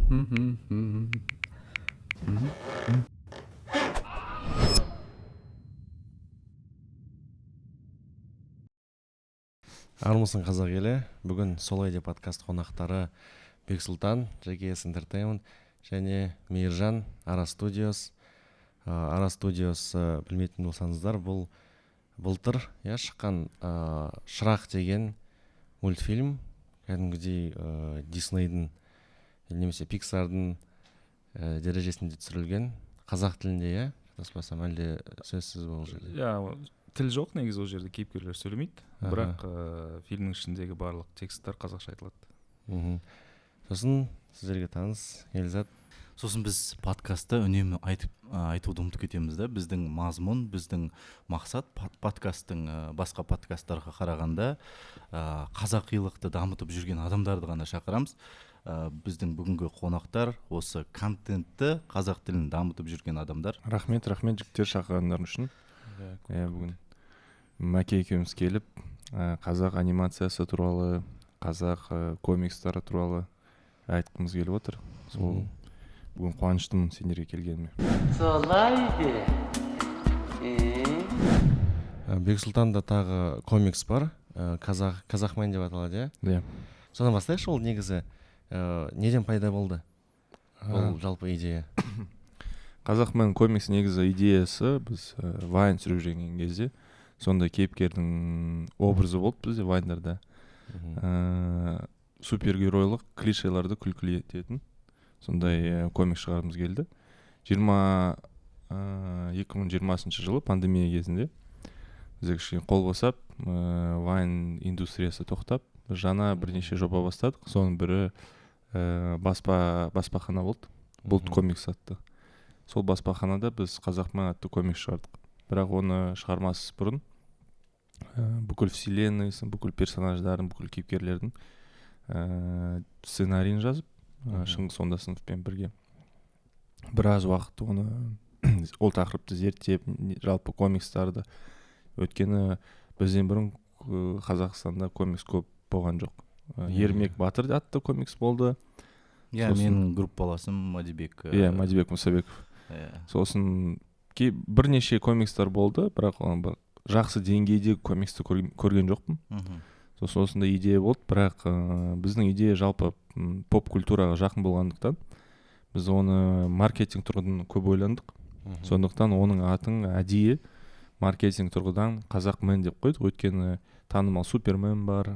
Армысың қазақ елі. Бүгін солай деп подкаст қонақтары Бексұлтан, JKS Entertainment және Мейіржан, Ара Studios. Ара Studios білмейтін болсаңыздар, бұл былтыр шыққан Шырақ деген мультфильм, кәдімгідей Диснейдің немесе Пиксардың дәрежесінде түсірілген, қазақ тілінде, адаспасам, әлде сөзсіз бұл жерде. Тіл жоқ, негізі ол жерде кейіпкерлер сөйлемейді, бірақ фильмнің ішіндегі барлық тексттер қазақша айтылады. Сосын сіздерге таныс Елзат. Сосын біз подкастты үнемі айтуды ұмытып кетеміз да. Біздің мазмұн, біздің мақсат подкасттың басқа подкасттарға қарағанда қазақилықты дамытып жүрген адамдарды ғана шақырамыз. Біздің бүгінгі қонақтар осы контентті, қазақ тілін дамытып жүрген адамдар. Рахмет жігіттер шақырғандар үшін. Бүгін Мәке екеуміз келіп, қазақ анимациясы туралы, қазақ комикстары туралы айтқымыз келіп отыр. Сол бүгін қуаныштымын сендерге келгеніме. Солай Бексұлтанда тағы комикс бар, Қазақмен деп аталады, иә? Содан бастайықшы, ол негізі неден пайда болды? Ол жалпы идея. Қазақмен комикс негізі идеясы біз Вайн сүріп жүрген кезде сондай кейіпкердің образы болды бізде Вайндарда. Супергеройлық клишеларды күлкілі ететін сондай комикс шығарғымыз келді. 2020 жылы пандемия кезінде бізде кішкене қол босап, Вайн индустриясы тоқтап, жаңа бірнеше жоба бастадық. Соның бірі баспахана болды. Бұлт комикс атты. Сол баспаханада біз Қазақмен атты комикс шығардық. Бірақ оны шығармас бұрын бүкіл вселенныйсын, бүкіл персонаждарын, бүкіл кейіпкерлердің сценарийін жазып, Шыңғыс Ондасыновпен бірге біраз уақыт оны ол тақырыпты зерттеп, жалпы комикстарды. Өйткені бізден бұрын Қазақстанда комикс көп болған жоқ. Ермек Батыр атты комикс болды. Менің группаласым Мадибек. Мадибек Мұсабеков. Сосын бірнеше комикстар болды, бірақ жақсы деңгейде комиксті көрген жоқпын. Сосын осындай идея болды, бірақ біздің идея жалпы поп-культураға жақын болғандықтан біз оны маркетинг тұрғыдан көп ойландық. Сондықтан оның атын әдейі маркетинг тұрғыдан Қазақмен деп қойдық. Өйткені танымал Супермен бар,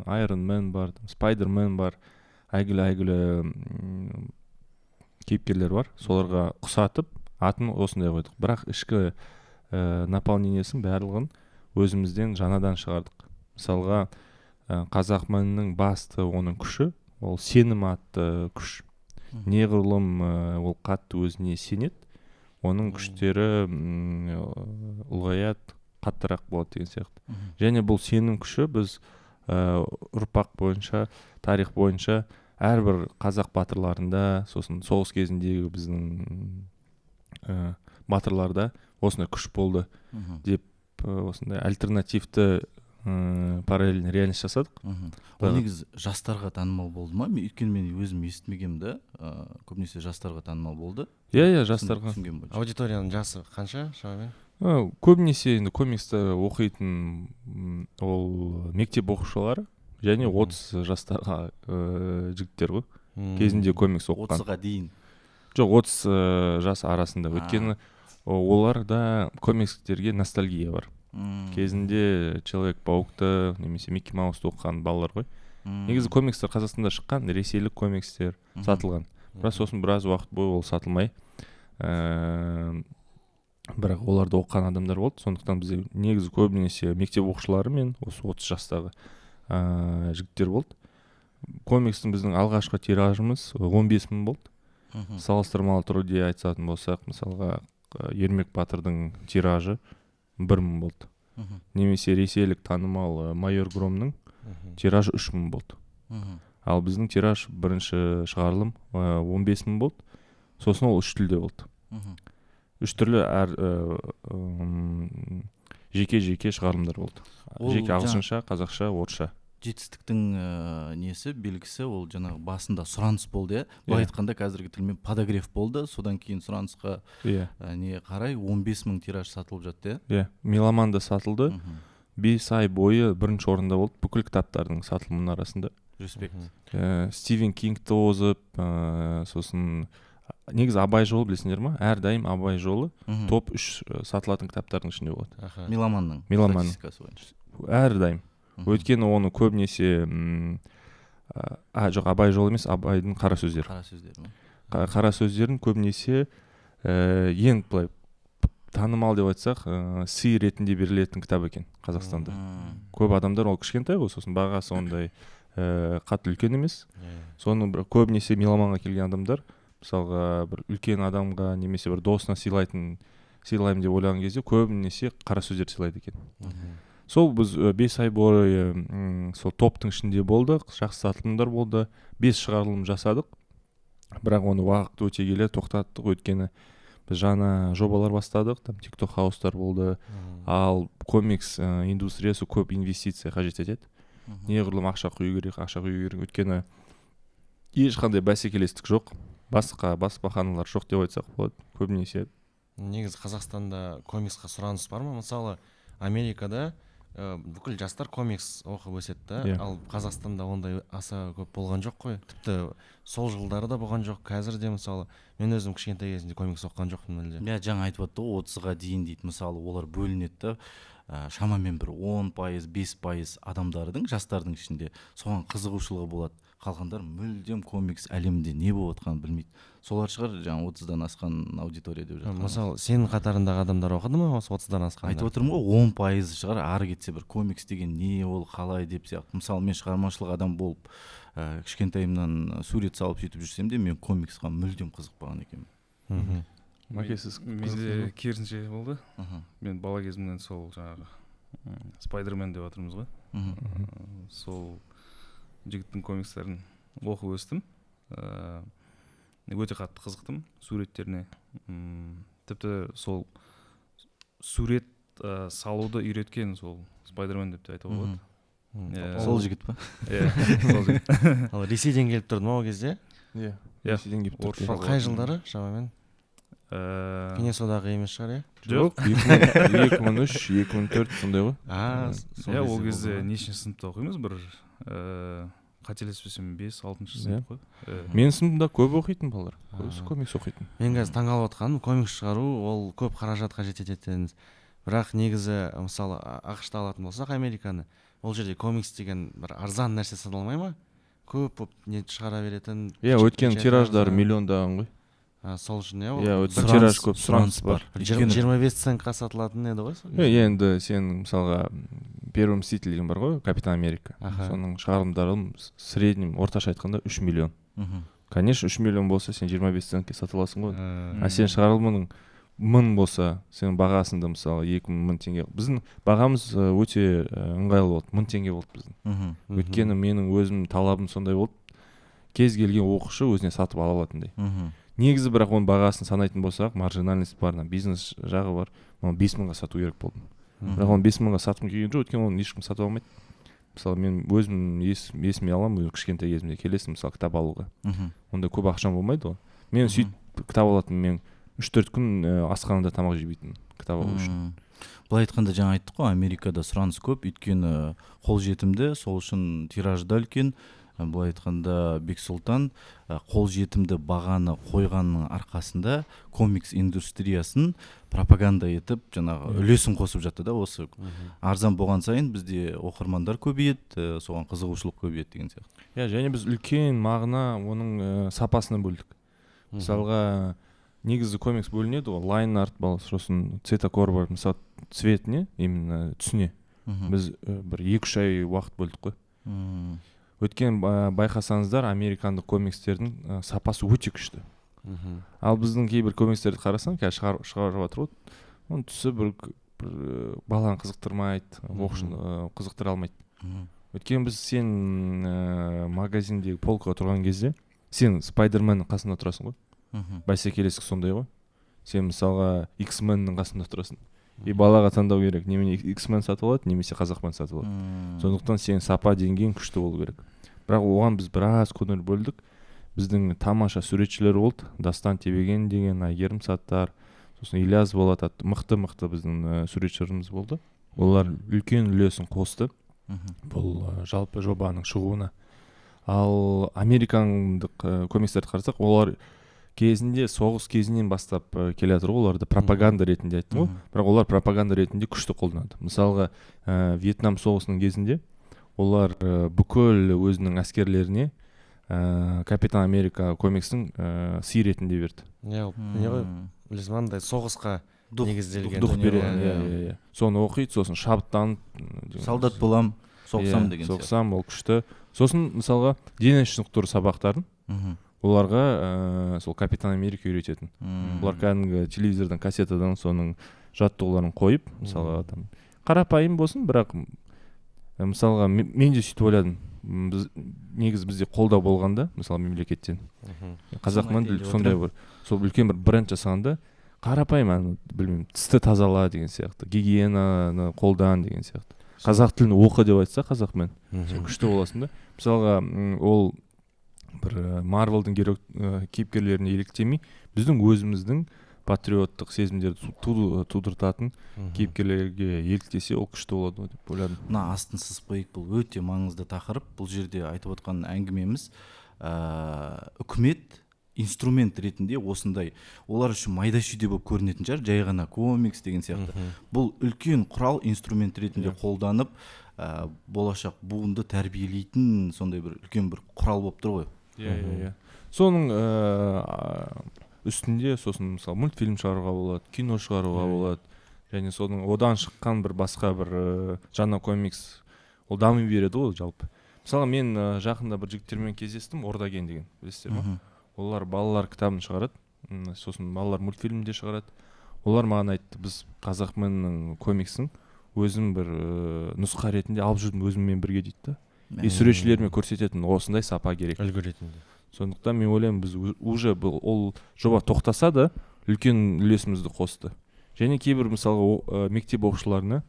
Айронмен бар, Спайдермен бар, әйгілі кейіпкерлер бар. Соларға құсатып атын осындай қойдық. Бірақ ішкі наполнениесін барлығын өзімізден жаңадан шығардық. Мысалға Қазақменнің басты оның күші, ол сенім атты күш. Неғұрлым ол қатты өзіне сенеді, оның күштері ұлғаяды, қаттырақ болады деген сияқты. Және бұл сенім күші біз ұрпақ бойынша, тарих бойынша әрбір қазақ батырларында, сосын соғыс кезіндегі біздің батырларда осындай күш болды деп осындай альтернативті параллельно реальность жасадық. Ол негіз жастарға танымал болды ма? Өйткені мен өзім естімегем да, көбінесе жастарға танымал болды. Жастарға. Аудиторияның жасы қанша шамамен? Көбінесе енді комиксті оқитын ол мектеп оқушылары және 30 жастарға жігіттер ғой. Кезінде комикс оқыған. 30-ға дейін. Жоқ, 30 жас арасында. Өйткені оларда комикстерге ностальгия бар. Кезінде Человек-паукты немесе Микки Маусты оқыған балалар ғой. Негізі комикстер Қазақстанда шыққан, ресейлік комикстер сатылған. Бірақ сосын біраз уақыт бойы ол сатылмай. Бірақ оларды оқыған адамдар болды. Сондықтан бізде негізі көбінесе мектеп оқушылары мен осы 30 жастағы жігіттер болды. Комикстің біздің алғашқы тиражымыз 15.000 болды. Салыстырмалы түрде айтатын болсақ, мысалға Ермек Батырдың тиражы 1.000 болды. Немесе ресейлік танымал Майор Громның тиражы 3.000 болды. Ал біздің тираж бірінші шығарылым 15.000 болды. Сосын ол 3 тілде болды. 3 түрлі жеке шығарылымдар болды. Жеке ағылшынша, қазақша, орысша. жетістіктің несі белгісі ол жаңағы басында сұраныс болды иә. Былай айтқанда қазіргі тілмен подогрев болды, содан кейін сұранысқа не қарай 15 000 тираж сатылып жатты иә. Меломанда сатылды. 5 ай бойы бірінші орында болды бүкіл кітаптардың сатылымының арасында. Респект. Стивен Кингті озып, сосын негізі Абай жолы білесіңдер ма? Әрдайым Абай жолы топ 3 сатылатын кітаптардың ішінде болады. Меломанның статистикасы бойынша. Әрдайым. Өйткені оны көбінесе жоқ, Абай жолы емес, Абайдың қара сөздері. Қара сөздерін көбінесе ең былай танымал деп айтсақ, сый ретінде берілетін кітап екен Қазақстанда. Көп адамдар ол кішкентай ғой, сосын бағасы ондай қатты үлкен емес. Соны көбінесе меломанға келген адамдар, мысалға бір үлкен адамға немесе бір досына сыйлаймын деп ойлаған кезде көбінесе қара сөздер сыйлайды екен. Сол біз 5 ай бойы сол топтың ішінде болдық, жақсы сатылымдар болды, 5 шығарылым жасадық. Бірақ оны уақыт өте келе тоқтаттық, өйткені біз жаңа жобалар бастадық, там TikTok хаустар болды, ал комикс индустриясы көп инвестиция қажет етеді. Неғұрлым ақша құю керек, өйткені ешқандай бәсекелестік жоқ, басқа баспаханалар жоқ деп айтсақ болады, көбінесе. Негізі Қазақстанда комиксқа сұраныс бар ма? Мысалы, Америкада бүкіл жастар комикс оқып өседі, ал Қазақстанда ондай аса көп болған жоқ қой. Тіпті сол жылдары да болған жоқ. Қазір де мысалы мен өзім кішкентай кезімде комикс оқыған жоқпын мүлде. Иә, жаңа айтып отты ғой, 30-ға дейін дейді. Мысалы, олар бөлінеді, шамамен бір 10%, 5% адамдардың, жастардың ішінде соған қызығушылығы болады. Қалғандар мүлдем комикс әлемінде не болып жатқанын білмейді. Солар шығар жаңа 30-дан асқан аудитория деп жатқан. Мысалы, сенің қатарындағы адамдар оқыды ма осы 30-дан асқандар? Айтып отырмын ғой, 10% шығар, ары кетсе бір комикс деген не, ол қалай деп сияқты. Мысалы, мен шығармашылық адам болып, кішкентайымнан сурет салып жетіп жүрсем де, мен комиксқа мүлдем қызықпаған екенмін. Макесіз менде керісінше болды. Мен бала кезімнен сол жаңағы Спайдермен деп жатырмыз ғой. Сол жігіттің комикстерін оқып өстім. Өте қатты қызықтым суреттеріне. Тіпті сол сурет салуды үйреткен сол Спайдермен деп те айтуға болады. Сол жігіт па? Сол жігіт. Ал Ресейден келіп тұрды ма ол кезде? Иә, Ресейден келіп тұрды. Қай жылдары шамамен? Кеңес одағы емес шығар, иә? Жоқ, 2003, 2004 сондай ғой. Иә, ол кезде нешінші сыныпта оқимыз, бір қателеспесем 5-6 сынып қой. Менің сыныпымда көп оқитын балалар, көбісі комикс оқитын. Мен қазір таңғалып отқаным, комикс шығару ол көп қаражат қажет ететін. Бірақ негізі мысалы ақш-та алатын болсақ Американы, ол жерде комикс деген бір арзан нәрсе саналмай ма? Көп не шығара беретін. Иә, өткен тираждары миллиондаған ғой. Сол үшін иә, тираж көп, сұраныс бар. 25 центқа сатылатын еді ғой. Енді сен мысалға Первый мститель деген бар ғой, Капитан Америка. Соның шығарылымдары среднем орташа айтқанда 3 миллион. Конечно, 3 миллион болса сен 25 центке сатып аласың ғой. А сен шығарылымның 1000 болса, сенің бағасында мысалы 2000 теңге. Біздің бағамыз өте ыңғайлы болды, 1000 теңге болды біздің. Өйткені менің өзім талабым сондай болды. Кез келген оқушы өзіне сатып ала алатындай. Негізі бірақ оның бағасын санайтын болсақ, маржинальность бар, бизнес жағы бар. Оны 5000-ға сату керек болды. Бірақ оны 5000-ға сатқым келген жоқ, өйткені оны ешкім сатып алмайды. Мысалы мен өзім есіме аламын, кішкентай кезімде келесім мысалы кітап алуға. Онда көп ақшам болмайды ғой. Мен сөйтіп кітап алатын, мен 3-4 күн асханада тамақ жемейтін кітап алу үшін. Былай айтқанда жаңа айттық қой, Америкада сұраныс көп, өйткені қолжетімді, сол үшін тиражда үлкен. Былай айтқанда Бексұлтан қолжетімді бағаны қойғанның арқасында комикс индустриясын пропаганда етіп, жаңағы үлесін қосып жатты да осы. Арзан болған сайын бізде оқырмандар көбейеді, соған қызығушылық көбейеді деген сияқты. Иә, және біз үлкен мағына оның сапасына бөлдік. Мысалға негізі комикс бөлінеді ғой, лайн арт бар, сосын цветокор бар, мысалы цветіне, именно түсіне. Біз бір 2-3 ай уақыт бөлдік қой. Өткен байқасаңыздар, американдық комикстердің сапасы өте күшті. Ал біздің кейбір комикстерді қарасаң, қазір шығарып жатыр ғой, оның түсі бір баланы қызықтырмайды, оқушыны қызықтыра алмайды. Өткен біз сен магазиндегі полкаға тұрған кезде, сен Спайдерменнің қасында тұрасың ғой. Бәсекелестік сондай ғой. Сен мысалға X-меннің қасында тұрасың. и балаға таңдау керек, немене X-мен сатып алады немесе қазақмен сатып алады. Сондықтан сенің сапа деңгейің күшті болу керек. Бірақ оған біз біраз көңіл бөлдік. Біздің тамаша суретшілер болды, Дастан Тебеген деген, Айгерім Саттар, сосын Ильяс Болат атты мықты біздің суретшілеріміз болды. Олар үлкен үлесін қосты бұл жалпы жобаның шығуына. Ал американдық комикстерді қарасақ, олар кезінде соғыс кезінен бастап келе жатыр, оларды пропаганда ретінде айттым ғой, бірақ олар пропаганда ретінде күшті қолданады. Мысалға Вьетнам соғысының кезінде олар бүкіл өзінің әскерлеріне Капитан Америка комиксін сый ретінде берді. Не ғой, білесің андай соғысқа негізделген. Дух береді. Соны оқиды, сосын шабыттанып, солдат болам, соқсам деген сияқты. Соқсам, ол күшті. Сосын мысалға дене шынықтыру сабақтарын оларға сол Капитан Америка үйрететін. Олар кәдімгі телевизордан, кассетадан соның жаттығуларын қойып, мысалға қарапайым болсын, бірақ мысалға мен де сөйтіп ойладым. Негіз бізде қолдау болғанда, мысалы мемлекеттен қазақ тілі сондай бір сол үлкен бір бренд жасағанда қарапайым, білмеймін, тісті тазала деген сияқты, гигиенаны қолдан деген сияқты. Қазақ тілін оқы деп айтса қазақмен күшті боласың да. Мысалға ол бір Марвелдің кейіпкерлеріне еліктемей, біздің өзіміздің патриоттық сезімдерді тудыртатын кейіпкерлерге еліктесе, ол күшті болады деп ойладым. Мына астын сызып қойып, бұл өте маңызды тақырып. Бұл жерде айтып отқан әңгімеміз үкімет инструмент ретінде осындай, олар үшін майда шүйде болып көрінетін шығар, жай ғана комикс деген сияқты. Бұл үлкен құрал, инструмент ретінде қолданып, болашақ буынды тәрбиелейтін сондай бір үлкен бір құрал болып тұр ғой. Соның үстінде сосын мысалы мультфильм шығаруға болады, кино шығаруға болады, және соның одан шыққан бір басқа бір жаңа комикс ол дами береді ғой жалпы. Мысалы мен жақында бір жігіттермен кездестім, Ордаген деген, білесіздер ме? Олар балалар кітабын шығарады, сосын балалар мультфильмде шығарады. Олар маған айтты, біз қазақменнің комиксін өзім бір нұсқа ретінде алып жүрдім өзіммен бірге дейді. И суретшілеріме көрсететін осындай сапа керек. Үлгі ретінде. Сондықтан мен ойлаймын, біз уже ол жоба тоқтаса да үлкен үлесімізді қосты. Және кейбір мысалға мектеп оқушыларына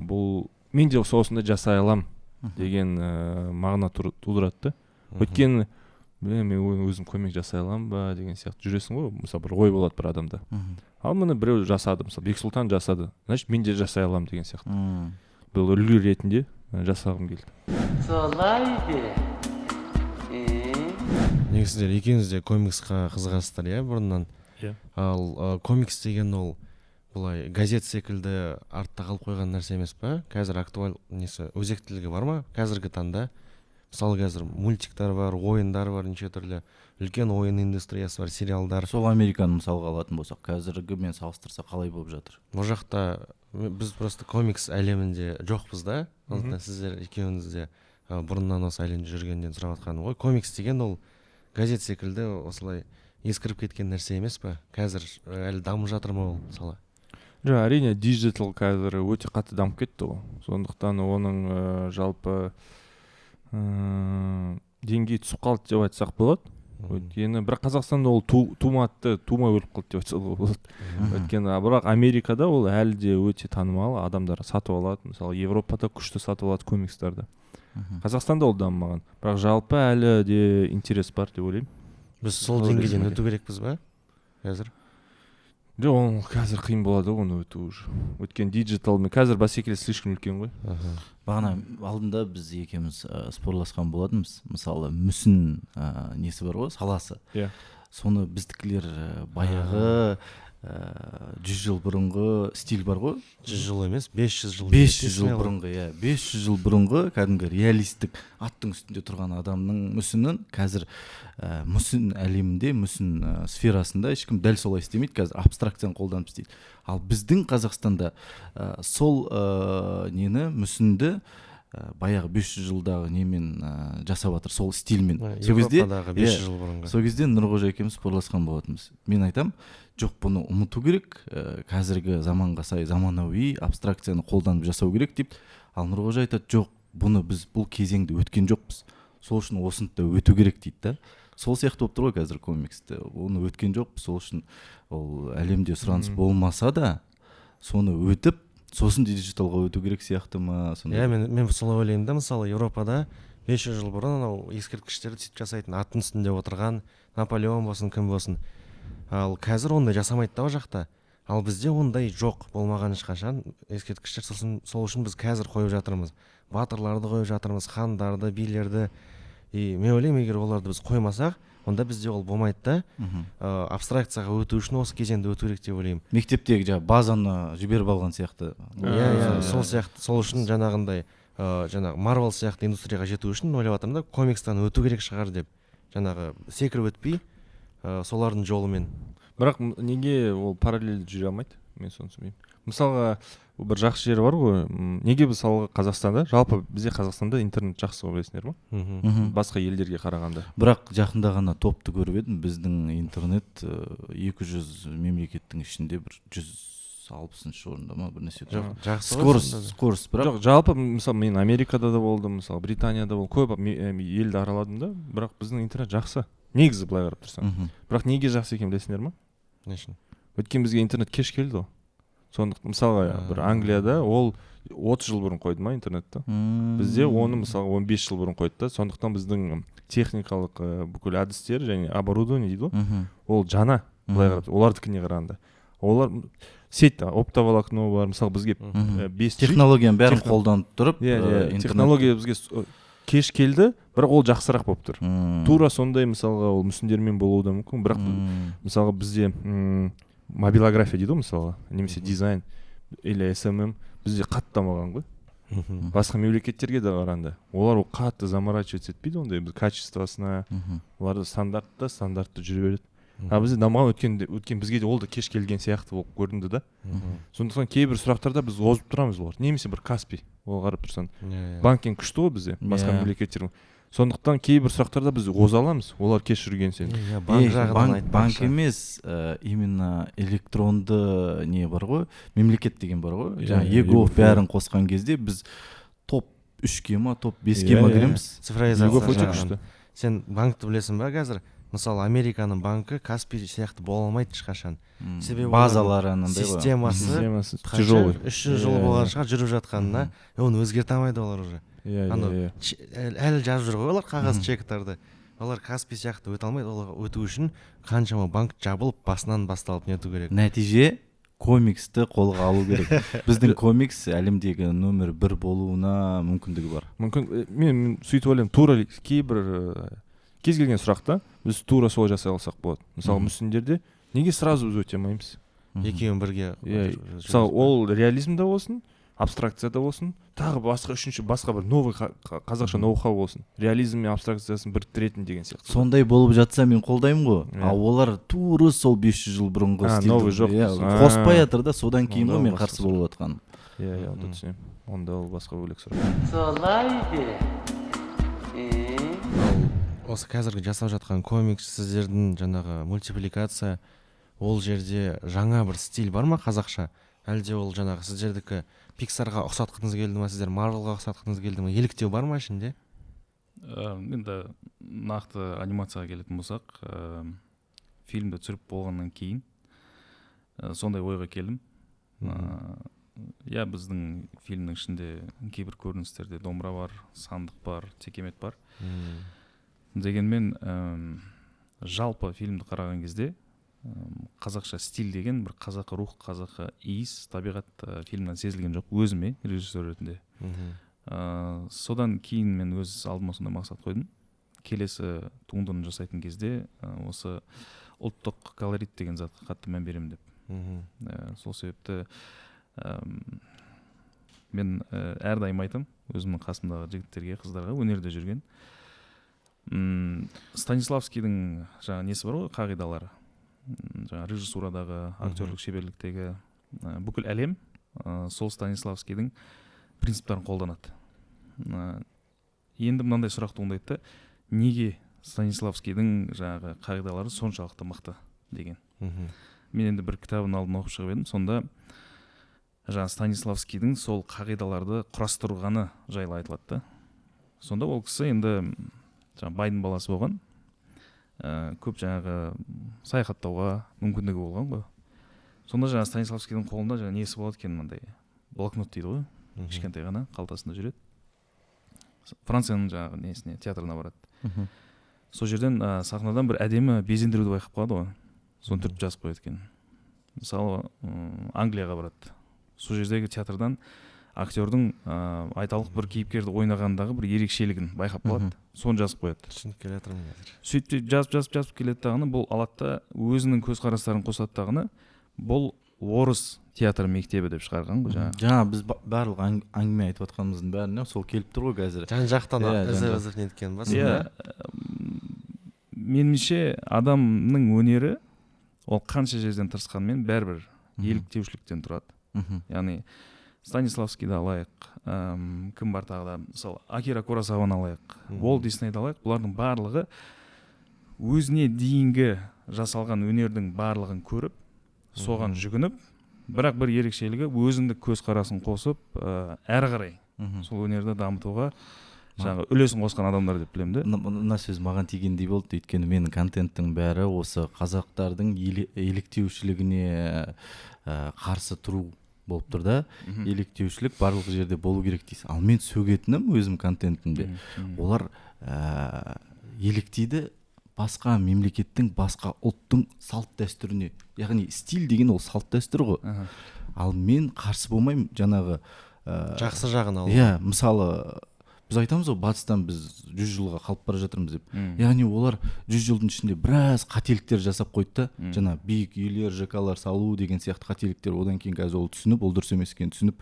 бұл мен де осындай жасай алам деген мағына тудырады. Өйткені мен өзім көмек жасай алам ба деген сияқты жүресің ғой, мысалы бір ой болады бір адамда. Ал мұны біреу жасады, мысалы Бексұлтан жасады, значит мен де жасай алам деген сияқты. Бұл үлгі ретінде жасағым келді. Солай Негізінде екеуіңіз де комиксқа қызығасыздар, иә, бұрыннан. Ал комикс деген ол былай газет секілді артта қалып қойған нәрсе емес па? Қазір актуаль несі, өзектілігі бар ма? Қазіргі таңда мысалы қазір мультиктар бар, ойындар бар, неше түрлі үлкен ойын индустриясы бар, сериалдар. Сол Американы мысалға алатын болсақ, қазіргі мен салыстырса қалай болып жатыр? Бұл жақта біз просто комикс әлемінде жоқпыз да. Сондықтан сіздер екеуіңіз де бұрыннан осы әлемде жүргенден сұрап жатқаным ғой. Комикс деген ол газет секілді осылай ескіріп кеткен нәрсе емес па? Қазір әлі дамып жатыр ма ол мысалы? Жоқ, әрине диджитал қазір өте қатты дамып кетті ғой. Сондықтан оның жалпы деңгей түсіп қалды деп айтсақ болады. Өйткені бірақ Қазақстанда ол тумай өліп қалды деп айтсақ болады. Өйткені бірақ Америкада ол әлі де өте танымал, адамдар сатып алады. Мысалы Европада күшті сатып алады комикстарды. Қазақстанда ол дамымаған. Бірақ жалпы әлі де интерес бар деп ойлаймын. Біз сол деңгейден өту керекпіз ба қазір? Жоқ, ол қазір қиын болады оны өту уже. Өткен диджиталмен қазір бәсекелес слишком үлкен ғой. Бағана алдында біз екеуміз спорласқан болатынбыз. Мысалы мүсін несі бар ғой, саласы. Соны біздікілер баяғы 100 жыл бұрынғы стиль бар ғой. 100 жыл емес, 500 жыл. 500 жыл бұрынғы, 500 жыл бұрынғы кәдімгі реалистік аттың үстінде тұрған адамның мүсінін қазір мүсін әлемінде, мүсін сферасында ешкім дәл солай істемейді, қазір абстракцияны қолданып істейді. Ал біздің Қазақстанда сол нені мүсінді баяғы 500 жылдағы немен жасап жатыр, сол стильмен. Европадағы 500 жыл бұрынғы. Сол кезде Нұрғожа екеуміз спорласқан болатынбыз. Мен айтам, жоқ, бұны ұмыту керек, қазіргі заманға сай заманауи абстракцияны қолданып жасау керек деп. Ал Нұрғожа айтады, жоқ, бұны біз бұл кезеңді өткен жоқпыз, сол үшін осыны да өту керек дейді да. Сол сияқты болып тұр ғой қазір комиксті. Оны өткен жоқпыз, сол үшін ол әлемде сұраныс болмаса да, соны өтіп сосын диджиталға өту керек сияқты ма сондай? Иә, мен солай ойлаймын да, мысалы Еуропада 500 жыл бұрын анау ескерткіштерді сөйтіп жасайтын, аттың үстінде отырған Наполеон болсын, кім болсын. Ал қазір ондай жасамайды да ол жақта. Ал бізде ондай жоқ, болмаған ешқашан ескерткіштер. Сол үшін біз қазір қойып жатырмыз. Батырларды қойып жатырмыз, хандарды, билерді. И мен ойлаймын, егер оларды біз қоймасақ, онда бізде ол болмайды да. Абстракцияға өту үшін осы кезеңді өту керек деп ойлаймын. Мектептегі базаны жіберіп алған сияқты. Иә, сол сияқты. Сол үшін жаңағы Marvel сияқты индустрияға жету үшін ойлап жатырмын да, комикстан өту керек шығар деп. Жаңағы секіріп өтпей, солардың жолымен. Бірақ неге ол параллель жүре алмайды? Мен соны түсінбеймін. Мысалға бір жақсы жері бар ғой. Неге мысалға Қазақстанда, жалпы бізде Қазақстанда интернет жақсы білесіңдер ма? Басқа елдерге қарағанда. Бірақ жақында ғана топты көріп едім. Біздің интернет 200 мемлекеттің ішінде бір 160-шы орында ма бір нәрсе. Жақсы. Скорость бірақ. Жоқ, жалпы мысалы мен Америкада да болдым, мысалы Британияда болдым, көп елді араладым да, бірақ біздің интернет жақсы. Негізі былай қарап тұрсаң. Бірақ неге жақсы екен білесіңдер ма? Не үшін? Өткен бізге интернет кеш келді ғой. Сондықтан мысалға бір Англияда ол 30 жыл бұрын қойды ма интернетті. Бізде оны мысалы 15 жыл бұрын қойды да. Сондықтан біздің техникалық бүкіл әдістер және оборудование дейді ғой. Ол жаңа былай қарап, олардікіне қарағанда. Олар сеть оптоволокно бар, мысалы бізге 5G технологияның бәрін қолданып тұрып, технология бізге кеш келді, бірақ ол жақсырақ болып тұр. Тура сондай мысалға ол мүсіндермен болуы да мүмкін, бірақ мысалға бізде мобилография дейді ғой мысалға, немесе дизайн или SMM бізде қатты дамыған ғой. Басқа мемлекеттерге де қарағанда олар ол қатты заморачиваться етпейді ондай, біз качествосына, оларды стандартты жүре береді. А бізде дамыған өткен бізге де ол да кеш келген сияқты болып көрінді да. Сондықтан кейбір сұрақтарда біз озып тұрамыз олар. Немесе бір Каспий, ол қарап тұрсан. Банкинг күшті ғой бізде, басқа мемлекеттер. Сондықтан кейбір сұрақтарда біз оза аламыз, олар кеш жүрген сен. Банк емес, именно электронды не бар ғой, мемлекет деген бар ғой. Жаңа ЕГОВ бәрін қосқан кезде біз топ 3-ке ма, топ 5-ке ма кіреміз. Цифровизация. Сен банкты білесің ба қазір? Мысалы Американың банкі Каспий сияқты бола алмайды ешқашан. Себебі базалары системасы тяжелый. 300 жыл болған шығар жүріп жатқанына, оны өзгерте алмайды олар уже. Әлі жазып жүр ғой олар қағаз чектарды. Олар Каспий сияқты өте алмайды. Олар өту үшін қаншама банк жабылып, басынан басталып нету керек. Нәтиже комиксті қолға алу керек. Біздің комикс әлемдегі номер 1 болуына мүмкіндігі бар. Мүмкін мен сөйтіп ойлаймын, тура кейбір кез келген сұрақта біз тура солай жасай алсақ болады. Мысалы мүсіндерде неге сразу біз өте алмаймыз? Екеуін бірге. Мысалы ол реализмда болсын, абстракцияда болсын, тағы басқа бір новый қазақша ноу-хау болсын. Реализм мен абстракциясын біріктіретін деген сияқты. Сондай болып жатса мен қолдаймын ғой. А олар тура сол 500 жыл бұрынғы стильді қоспай жатыр да, содан кейін ғой мен қарсы болып жатқаным. Иә, онда түсінемін. Онда ол басқа бөлек сұрақ. Солай Осы қазіргі жасап жатқан комикс, сіздердің жаңағы мультипликация, ол жерде жаңа бір стиль бар ма қазақша? Әлде ол жаңағы сіздердікі Pixarға ұқсатқыңыз келді ма, сіздер Marvelға ұқсатқыңыз келді ма? Еліктеу бар ма ішінде? Енді нақты анимацияға келетін болсақ, фильмді түсіріп болғаннан кейін сондай ойға келдім. Иә, біздің фильмнің ішінде кейбір көріністерде домбыра бар, сандық бар, текемет бар. Дегенмен жалпы фильмді қараған кезде қазақша стиль деген бір қазақы рух, қазақы иіс, табиғат фильмнен сезілген жоқ өзіме режиссер ретінде. Содан кейін мен өз алдыма сондай мақсат қойдым. Келесі туындыны жасайтын кезде осы ұлттық колорит деген затқа қатты мән беремін деп. Сол себепті мен әрдайым айтам өзімнің қасымдағы жігіттерге, қыздарға, өнерде жүрген. Станиславскийдің жаңа несі бар ғой, қағидалары. Жаңа режиссурадағы, актерлік шеберліктегі бүкіл әлем сол Станиславскийдің принциптарын қолданады. Енді мынандай сұрақ туындайды, неге Станиславскийдің жаңағы қағидалары соншалықты мықты деген. Мен енді бір кітабын алдын оқып шығып едім, сонда жаңа Станиславскийдің сол қағидаларды құрастырғаны жайлы айтылады. Сонда ол кісі енді байдың баласы болған, көп жаңағы саяхаттауға мүмкіндігі болған ғой. сонда жаңағы Станиславскийдің қолында жаңағы несі болады екен, мындай блокнот дейді ғой, кішкентай ғана қалтасында жүреді. Францияның жаңағы несіне, театрына барады. Сол жерден сахнадан бір әдемі безендіруді байқап қалады ғой, соны түртіп жазып қояды екен. Мысалы Англияға барады, сол жердегі театрдан актердің айталық бір кейіпкерді ойнағандағы бір ерекшелігін байқап қалады, соны жазып қояды. Түсініп келе жатырмын қазір. Сөйтіп жазып келеді дағыны, бұл алады да өзінің көзқарастарын қосады дағыны, бұл орыс театр мектебі деп шығарған ғой жаңағы. Жаңа біз барлық әңгіме айтып жатқанымыздың бәріне сол келіп тұр ғой қазір. Жан-жақтан ізіп неткен ба? Иә, меніңше адамның өнері ол қанша жерден тырысқанмен бәрібір еліктеушіліктен тұрады. Яғни Станиславскийді алайық, кім бар тағы да, мысалы Акира Куросаваны алайық, Уолт Диснейді алайық, бұлардың барлығы өзіне дейінгі жасалған өнердің барлығын көріп, соған жүгініп, бірақ бір ерекшелігі өзіндік көзқарасын қосып, әрі қарай сол өнерді дамытуға жаңағы үлесін қосқан адамдар деп білемін де. Мына сөз маған тигендей болды, өйткені менің контенттің бәрі осы қазақтардың еліктеушілігіне қарсы тұру болып тұр да. Еліктеушілік барлық жерде болу керек дейсің. Ал мен сөгетінім өзім контентімде. Олар еліктейді басқа мемлекеттің, басқа ұлттың салт дәстүріне. Яғни стиль деген ол салт дәстүр ғой. Ал мен қарсы болмаймын жаңағы жақсы жағын алу. Иә, мысалы біз айтамыз ғой, батыстан біз 100 жылға қалып бара жатырмыз деп. Яғни олар 100 жылдың ішінде біраз қателіктер жасап қойды да, жаңа биік үйлер, ЖК-лар салу деген сияқты қателіктер, одан кейін қазір ол түсініп, ол дұрыс емес екенін түсініп,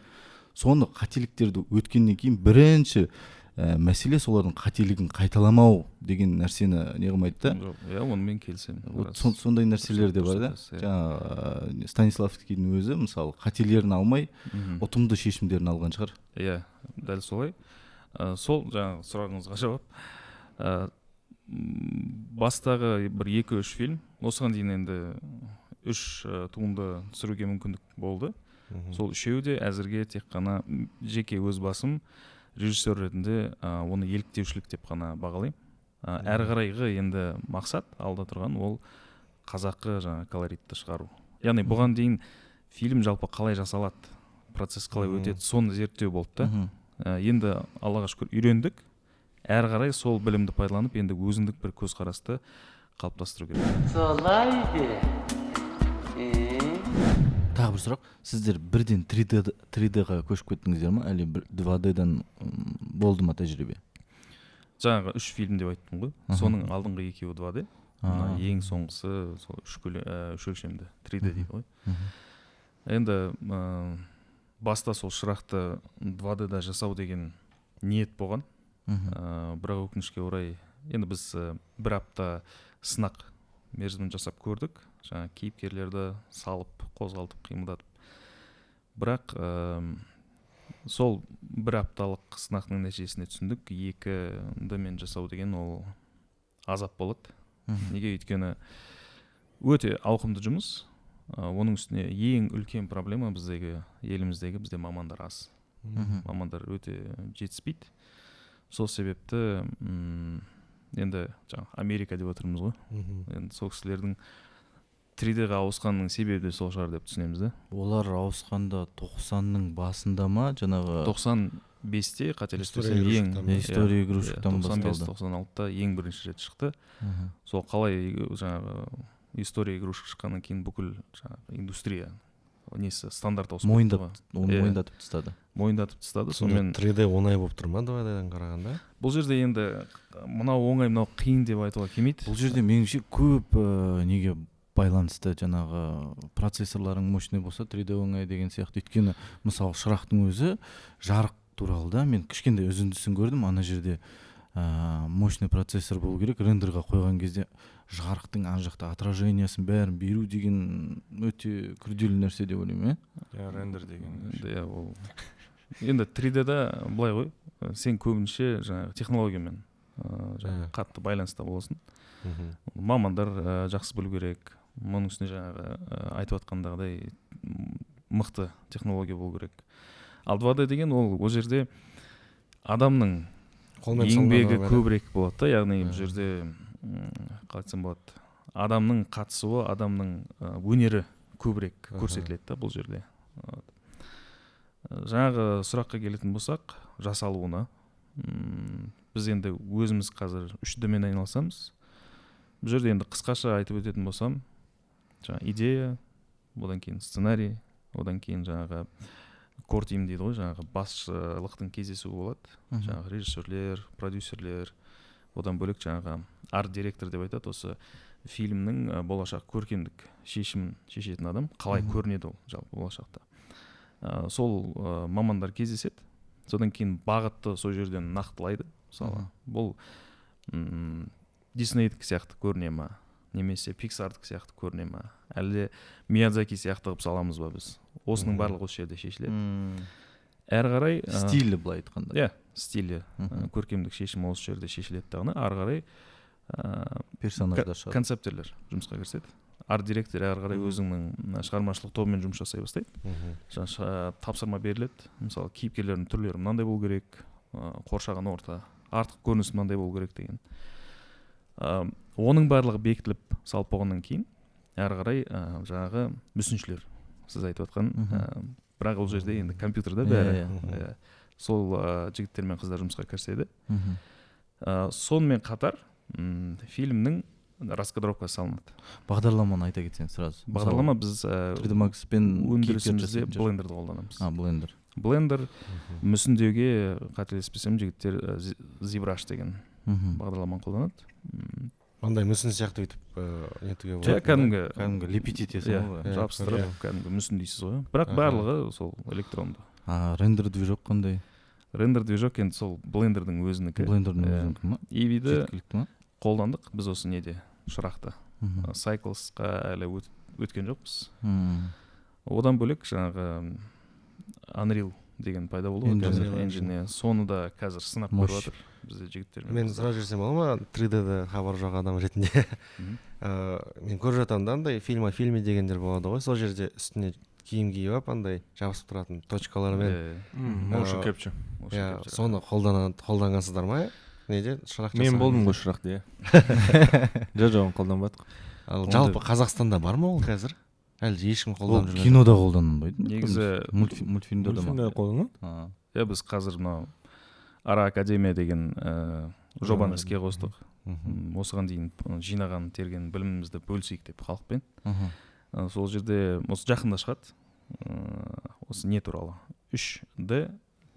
соны қателіктерді өткеннен кейін бірінші мәселе солардың қателігін қайталамау деген нәрсені не қылмайды да. Иә, онымен келісемін. Сондай нәрселер де бар да. Жаңа Станиславскийдің өзі мысалы қателерін алмай, ұтымды шешімдерін алған шығар. Иә, дәл солай. Сол жаңағы сұрағыңызға жауап. Бастағы бір 2-3 фильм, осыған дейін енді 3 туынды түсіруге мүмкіндік болды. Сол үшеуі де әзірге тек қана жеке өз басым режиссер ретінде оны еліктеушілік деп қана бағалаймын. Әрі қарайғы енді мақсат алда тұрған ол қазақы жаңағы колоритті шығару. Яғни бұған дейін фильм жалпы қалай жасалады, процесс қалай өтеді, соны зерттеу болды да. Енді Аллаға шүкір үйрендік. Әрі қарай сол білімді пайдаланып, енді өзіндік бір көзқарасты қалыптастыру керек. Солай Тағы бір сұрақ, сіздер бірден 3D-ға көшіп кеттіңіздер ма, әлі 2D-дан болды ма тәжірибе? Жаңағы 3 фильм деп айттым ғой. Соның алдыңғы 2-і 2D, ең соңғысы сол 3 өлшемді 3D дейді ғой. Енді баста сол шырақты 2D-да жасау деген ниет болған. Бірақ өкінішке орай, енді біз 1 апта сынақ мерзімін жасап көрдік. Жаңа кейіпкерлерді салып, қозғалтып, қимылдатып. Бірақ сол 1 апталық сынақтың нәтижесіне түсіндік, 2D мен жасау деген ол азап болады. Неге? Өйткені өте ауқымды жұмыс. Оның үстіне ең үлкен проблема біздегі, еліміздегі бізде мамандар аз. Мамандар өте жетіспейді. Сол себепті енді Америка деп отырмыз ғой. Енді сол кісілердің 3D-ға ауысқанның себебі сол шығар деп түсінеміз да. Олар ауысқанда 90-ның басында ма, жаңағы 95-те қателеспесем ең история игрушектан басталды. 95-96-та ең бірінші рет шықты. Сол қалай жаңағы история игрушек шыққаннан кейін бүкіл жаңағы индустрия несі стандарт мойындатып тастады. Мойындатып тастады. Сонымен 3D оңай болып тұр ма 2D-дан қарағанда? Бұл жерде енді мынау оңай, мынау қиын деп айтуға келмейді. Бұл жерде меніңше көп неге байланысты, жаңағы процессорларың мощный болса 3D оңай деген сияқты. Өйткені мысалы шырақтың өзі жарық туралы да мен кішкентай үзіндісін көрдім. Ана жерде мощный процессор болу керек, рендерға қойған кезде жарықтың ан жақта отражениясын бәрін беру деген өте күрделі нәрсе деп ойлаймын. Рендер деген. Енді 3D-да былай ғой, сен көбінше жаңағы технологиямен қатты байланыста боласың. Мамандар жақсы білу керек. Мұның үстіне жаңағы айтып атқандағыдай мықты технология болу керек. Ал 2D деген ол жерде адамның еңбегі көбірек болады да, яғни бұл жерде қалай айтсам болады, адамның қатысуы, адамның өнері көбірек көрсетіледі да бұл жерде. Вот. Жаңағы сұраққа келетін болсақ, жасалуына біз енді өзіміз қазір 3D-мен айналысамыз. Бұл жерде енді қысқаша айтып өтетін болсам, жаңағы идея, одан кейін сценарий, одан кейін жаңағы core team дейді ғой, жаңағы басшылықтың кездесуі болады. Жаңағы режиссерлер, продюсерлер, одан бөлек жаңағы арт-директор деп айтады, осы фильмнің болашақ көркемдік шешімін шешетін адам, қалай көрінеді ол жалпы болашақта. Сол мамандар кездеседі. Содан кейін бағытты сол жерден нақтылайды. Мысалы, бұл Диснейдік сияқты көріне ма, немесе Pixar'дік сияқты көріне ма, әлде Миядзаки сияқты қылып саламыз ба біз? Осының барлығы осы жерде шешіледі. Әрі қарай стилі былай айтқанда. Иә, стилі, көркемдік шешім осы жерде шешіледі дағыны. Әрі қарай персонаждар шығады. Концептерлер жұмысқа кіріседі. Арт-директор әрі қарай өзіңнің шығармашылық тобымен жұмыс жасай бастайды. Тапсырма беріледі. Мысалы, кейіпкерлердің түрлері мынандай болу керек, қоршаған орта, артық көрінісі мынандай болу керек деген. Оның барлығы бекітіліп салып болғаннан кейін, әрі қарай жаңағы мүсіншілер, сіз айтып отқан, бірақ ол жерде енді компьютерда бәрі. Сол жігіттер мен қыздар жұмысқа кіріседі. Сонымен қатар фильмнің раскадровкасы салынады. Бағдарламаны айта кетсең сразу. Бағдарлама біз 3D Max пен өндірісімізде блендерді қолданамыз. Блендер мүсіндеуге қателеспесем жігіттер ZBrush деген бағдарламаны қолданады. Андай мүсін сияқты өйтіп нетуге болады. Кәдімгі лепить етесің ғой. жабыстырып, кәдімгі мүсін дейсіз ғой. Бірақ барлығы сол электронды. Рендер движок қандай? Рендер движок енді сол блендердің өзінікі. Блендердің өзінікі ма? EV-ді қолдандық біз осы неде, шырақта. Cyclesқа әлі өткен жоқпыз. Одан бөлек жаңағы Unreal деген пайда болды. Engine. Соны да қазір сынап көріп жатыр бізде жігіттермен. Мен сұрап жүрсем бола ма, 3D-де хабар жоқ адам ретінде. Мен көріп жатамын да, андай фильме дегендер болады ғой, сол жерде үстіне киім киіп алып, андай жабысып тұратын точкалармен. Motion capture. Соны қолданғансыздар ма? Неде шырақ жасаған? Мен болдым ғой шырақта, иә. Жоғын қолданбадық. Ал жалпы Қазақстанда бар ма ол қазір? Әлде ешкім қолданып жүрген? Кинода қолданылмайды. Негізі мультфильмде де ма? Қолданады. Иә, біз қазір мынау Ара Академия деген жобаны іске қостық. Осыған дейін жинаған терген білімімізді бөлісейік деп халықпен. Сол жерде осы жақында шығады. Осы не туралы? 3D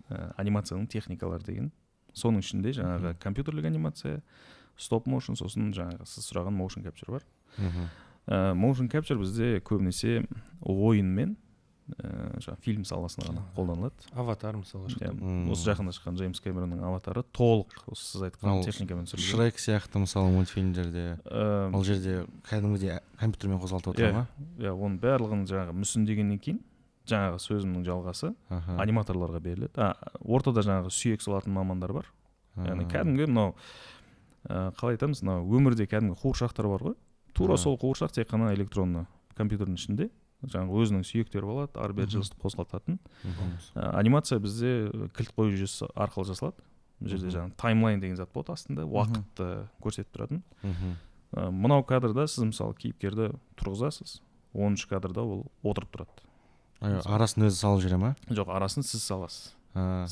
анимацияның техникалары деген. Соның ішінде жаңағы компьютерлік анимация, стоп motion, сосын жаңағы сіз сұраған motion capture бар. Motion capture бізде көбінесе ойынмен фильм саласына ғана қолданылады. Аватар мысалы шықты. Осы жақында шыққан Джеймс Кэмеронның аватары толық сіз айтқан техникамен түсірілген. Шрек сияқты мысалы мультфильмдерде ол жерде кәдімгідей компьютермен қозғалтып отыр ма? Иә, оның барлығын жаңағы мүсіндегеннен кейін жаңағы сөзімнің жалғасы аниматорларға беріледі. Ортада жаңағы сүйек салатын мамандар бар. Яғни кәдімгі мынау қалай айтамыз, мынау өмірде кәдімгі қуыршақтар бар ғой. Тура сол қуыршақ тек қана электронды компьютердің ішінде жаңағы өзінің сүйектері болады, ары бері жылжытып қозғалтатын. Анимация бізде кілт қою жүйесі арқылы жасалады. Бұл жерде жаңағы таймлайн деген зат болады астында, уақытты көрсетіп тұратын. Мынау кадрда сіз мысалы кейіпкерді тұрғызасыз, 10-шы кадрда ол отырып тұрады. Арасын өзі салып жүре ма? Жоқ, арасын сіз саласыз.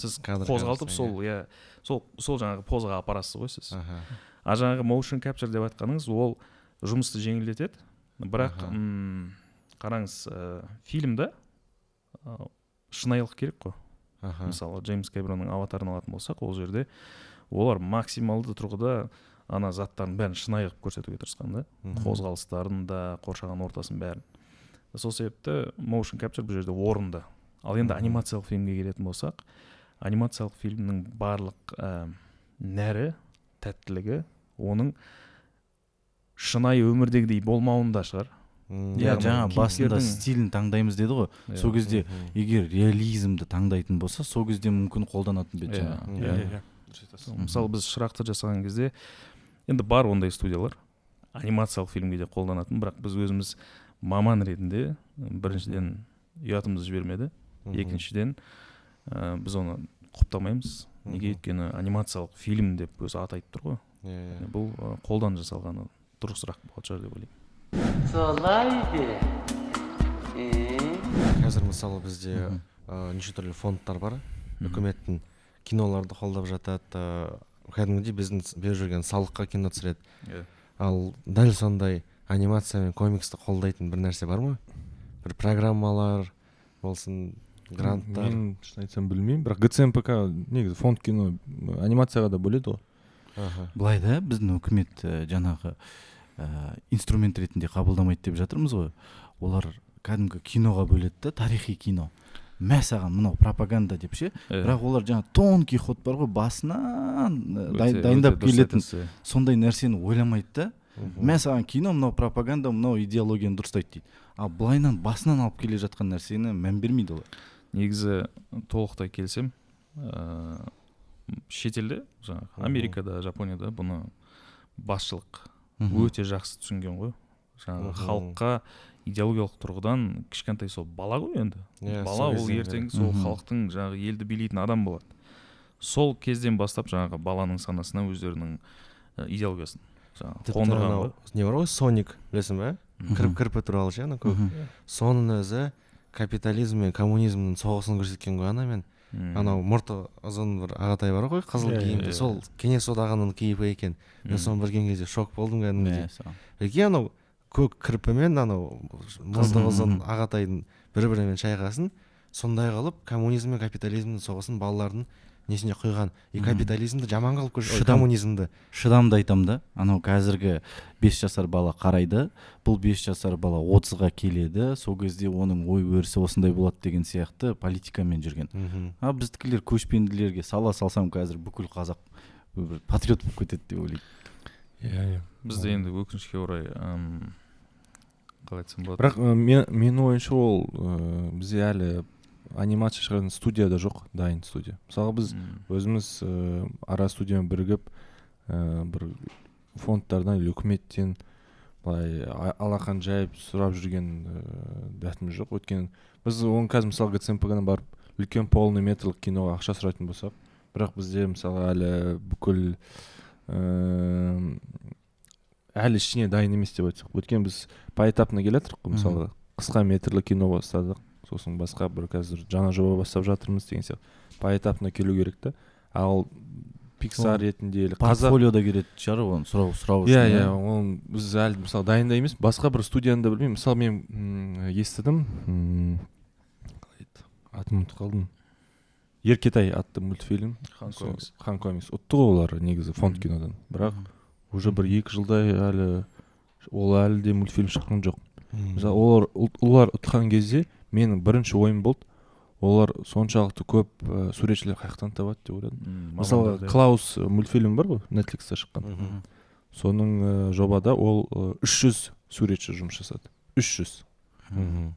Сіз қозғалтып сол жаңағы позаға апарасыз ғой сіз. Жаңағы motion capture деп айтқаныңыз ол жұмысты жеңілдетеді. Бірақ қараңыз, фильмда шынайылық керек қой. Мысалы, Джеймс Кэмеронның аватарын алатын болсақ, ол жерде олар максималды тұрғыда ана заттарын бәрін шынайы көрсетуге тырысқан да. Қозғалыстарын да, қоршаған ортасын бәрін. Сол себепті motion capture бұл жерде орынды. Ал енді анимациялық фильмге келетін болсақ, анимациялық фильмнің барлық нәрі, тәттілігі, оның шынайы өмірдегідей болмауында шығар. Жаңа басында стилін таңдаймыз деді ғой. Сол кезде егер реализмді таңдайтын болса, сол кезде мүмкін қолданатын бет жаңа. Мысалы біз шырақты жасаған кезде енді бар ондай студиялар анимациялық фильмге де қолданатын, бірақ біз өзіміз маман ретінде біріншіден ұятымызды жібермеді, екіншіден біз оны құптамаймыз. Неге өйткені анимациялық фильм деп өзі атайтып тұр ғой. Бұл қолдан жасалғаны дұрысырақ болады шығар деп ойлаймын. Солай де. қазір мысалы бізде неше түрлі фондтар бар, үкіметтің киноларды қолдап жатады, кәдімгідей бизнес беріп жүрген салыққа кино түсіреді. Ал дәл сондай анимация мен комиксті қолдайтын бір нәрсе бар ма? Бір программалар болсын, гранттар. Мен шын айтсам білмеймін, бірақ ГЦМПК негізі фонд кино анимацияға да бөледі ғой. Былай да біздің үкімет жаңағы инструмент ретінде қабылдамайды деп жатырмыз ғой. Олар кәдімгі киноға бөледі да, тарихи кино. Мәсаған мынау пропаганда деп ше. Бірақ олар жаңа тонкий ход бар ғой, басынан дайындап келетін сондай нәрсені ойламайды да. Мәсаған кино мынау пропаганда, мынау идеологияны дұрыстайды дейді. А былайынан басынан алып келе жатқан нәрсені мән бермейді олар. Негізі толықтай келсем, шетелде жаңағы Америкада, Жапонияда бұны басшылық өте жақсы түсінген ғой. Жаңағы халыққа идеологиялық тұрғыдан кішкентай сол бала ғой енді. Бала ол ертең сол халықтың жаңағы елді билейтін адам болады. Сол кезден бастап жаңағы баланың санасына өздерінің идеологиясын қондырған ғой. Не бар ғой, Соник, білесің бе? Кірпі туралы ше, ана көп. Соның өзі капитализм мен коммунизмнің соғысын көрсеткен ғой. Ана мен анау мұрты ұзын бір ағатай бар ғой, қызыл киімді, сол Кеңес одағының кейпі екен. Мен соны білген кезде шок болдым кәдімгідей. Анау көк кірпімен анау мұрты ұзын ағатайдың бір-бірімен шайқасын, сондай қылып коммунизм мен капитализмнің соғысын балалардың несіне құйған. Капитализмді жаман қалып көрші, коммунизмді. Шыдамды айтам да, анау қазіргі 5 жасар бала қарайды, бұл 5 жасар бала 30-ға келеді, сол кезде оның ой өрісі осындай болады деген сияқты политикамен жүрген. А біздікілер көшпенділерге сала салсам қазір бүкіл қазақ патриот болып кетеді деп ойлайды. Бізде енді өкінішке орай қалай айтсам болады. Бірақ менің ойымша ол бізде әлі анимация шығаратын студияда жоқ, дайын студия. Мысалы біз өзіміз ара студиямен бірігіп бір фондтардан или үкіметтен былай алақан жайып сұрап жүрген дәтіміз жоқ. Өйткені біз оны қазір мысалы ГЦМПК-дан барып үлкен полный метрлік киноға ақша сұрайтын болсақ, бірақ бізде мысалы әлі бүкіл әлі ішіне дайын емес деп айтсақ. Өйткені біз поэтапно келатырық қой, мысалы қысқа метрлік кино бастадық, сосын басқа бір қазір жаңа жоба бастап жатырмыз деген сияқты. Поэтапно келу керек та. Ал Pixar ретінде портфолиода келеді шығар оны сұрау. Иә, оны біз әлі мысалы дайындаймыз. Басқа бір студияны да білмеймін. Мысалы мен естідім, атын ұмытып қалдым. Еркетай атты мультфильм. Хан комикс. Ұтты ғой олар негізі фонд кинодан. Бірақ уже бір 2 жылдай әлі де мультфильм шыққан жоқ. Мысалы олар ұтқан кезде менің бірінші ойым болды, олар соншалықты көп суретшілер қаяқтан табады деп ойладым. Мысалы Клаус мультфильм бар ғой, Netflixте шыққан. Соның жобада ол 300 суретші жұмыс жасады. 300.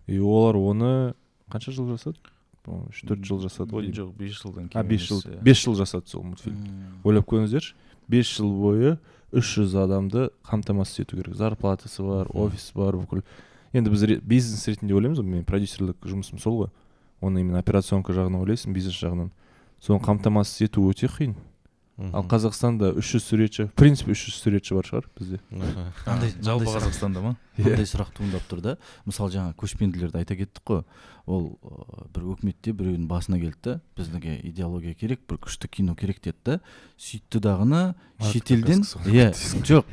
И олар оны қанша жыл жасады? 3-4 жыл жасады ғой. Жоқ, 5 жылдан кейін. 5 жыл жасады сол мультфильм. Ойлап көріңіздерші, 5 жыл бойы 300 адамды қамтамасыз ету керек. Зарплатасы бар, офис бар, бүкіл. Енді біз бизнес ретінде ойлаймыз, мен продюсерлік жұмысым сол ғой. Оны именно операционка жағынан ойлайсың, бизнес жағынан. Соны қамтамасыз ету өте қиын. Ал Қазақстанда 300 суретші, в принципе 300 суретші бар шығар бізде. Жалпы Қазақстанда ма? Қандай сұрақ туындап тұр да. Мысалы жаңа көшпенділерді айта кеттік қой. Ол бір өкіметте біреудің басына келді, біздің идеология керек, бір күшті кино керек деді да. Сөйтті дағыны шетелден,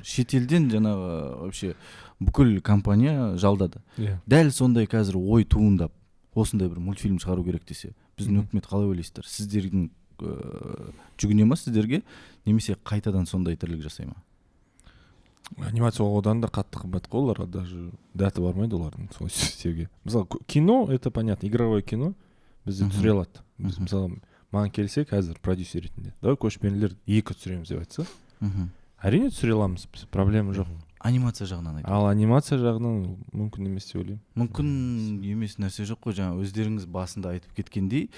шетелден жаңағы вообще бүкіл компания жалдады. Дәл сондай қазір ой туындап, осындай бір мультфильм шығару керек десе, біздің өкімет қалай ойлайсыздар? Сіздердің жүгіне ма сіздерге, немесе қайтадан сондай тірлік жасай ма? Анимация одан да қатты қымбат қой, оларға даже дәті бармайды олардың солай істеуге. Мысалы кино, это понятно, игровое кино бізде түсіре алады. Біз мысалы маған келсе қазір продюсер ретінде, давай көшпенділер 2 түсіреміз деп айтса, әрине түсіре аламыз, проблема жоқ. Анимация жағынан айтады. Ал анимация жағынан мүмкін емес деп ойлаймын. Мүмкін емес нәрсе жоқ қой, жаңа өздеріңіз басында айтып кеткендей,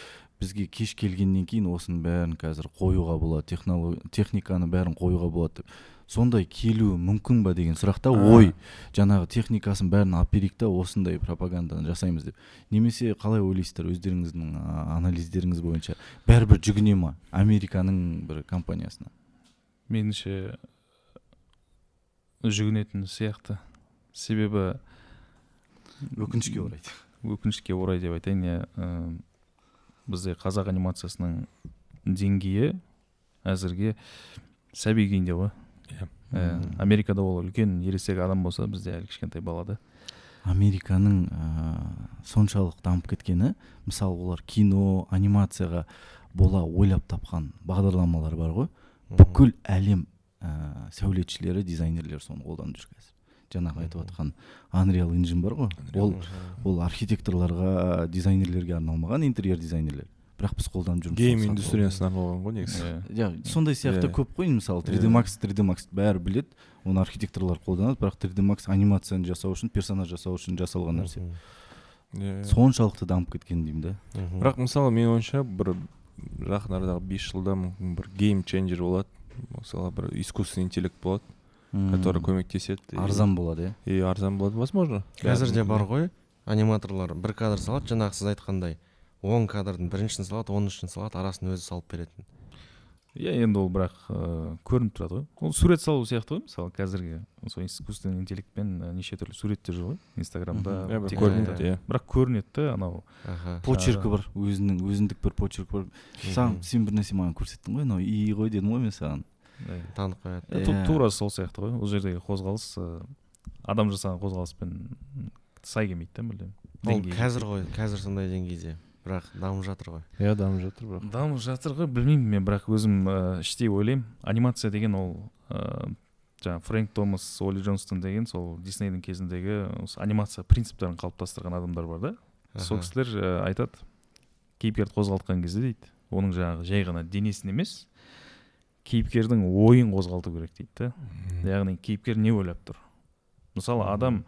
бізге кеш келгеннен кейін осының бәрін қазір қоюға болады, техниканы бәрін қоюға болады деп. Сондай келуі мүмкін ба деген сұрақта ой, жаңағы техникасын бәрін алып берейік та осындай пропаганданы жасаймыз деп. Немесе қалай ойлайсыздар өздеріңіздің анализдеріңіз бойынша? Бәрібір жүгіне ма Американың бір компаниясына? Меніңше жүгінетін сияқты. Себебі өкінішке орай. өкінішке орай деп айтайын, иә, бізде қазақ анимациясының деңгейі әзірге сәби күйінде ғой. Америкада ол үлкен ересек адам болса, бізде әлі кішкентай балада. Американың соншалық дамып кеткені, мысалы олар кино, анимацияға бола ойлап тапқан бағдарламалар бар ғой. Бүкіл әлем сәулетшілері, дизайнерлері соны қолданып жүр қазір. Жаңағы айтып отқан Unreal Engine бар ғой. Ол архитекторларға, дизайнерлерге арналмаған, интерьер дизайнерлер. Бірақ біз қолданып жүрміз. Гейм индустриясына арналған ғой негізі. Сондай сияқты көп қой, мысалы 3D Max бәрі білет, оны архитекторлар қолданады, бірақ 3D Max анимацияны жасау үшін, персонаж жасау үшін жасалған нәрсе. Соншалықты дамып кеткен деймін да. Бірақ мысалы мен ойымша бір жақын арадағы 5 жылда мүмкін бір гейм ченджер болады. Мысалы бір искусственный интеллект болады, который көмектеседі. Арзан болады, И арзан болады, возможно. Қазір де бар ғой, аниматорлар бір кадр салады, жаңағы сіз айтқандай 10 кадрдың біріншісін салады, 13-шін салады, арасын өзі салып беретін. Иә, енді ол бірақ көрініп тұрады ғой. Ол сурет салу сияқты ғой, мысалы қазіргі сол искусственный интеллектпен неше түрлі суреттер жүр ғой, Инстаграмда, көрінеді, бірақ көрінеді, анау почеркі бар, өзіндік бір почерк бар. Сен бір нәрсе маған көрсеттің ғой, анау ии ғой дедім ғой мен саған. Танып қояды. Тура сол сияқты ғой. Ол жердегі қозғалыс адам жасаған қозғалыспен сай келмейді да, мүлдем. Ол қазір ғой, қазір сондай деңгейде. Бірақ дамып жатыр ғой. Иә, дамып жатыр бірақ. Дамып жатыр ғой, білмеймін мен, бірақ өзім іштей ойлаймын. Анимация деген ол жаңа Фрэнк Томас, Оли Джонстон деген сол Диснейдің кезіндегі анимация принциптарын қалыптастырған адамдар бар да. Сол кісілер айтады, кейіпкерді қозғалтқан кезде дейді, оның жаңағы жай ғана денесін емес, кейіпкердің ойын қозғалту керек дейді да. Яғни кейіпкер не ойлап тұр? Мысалы адам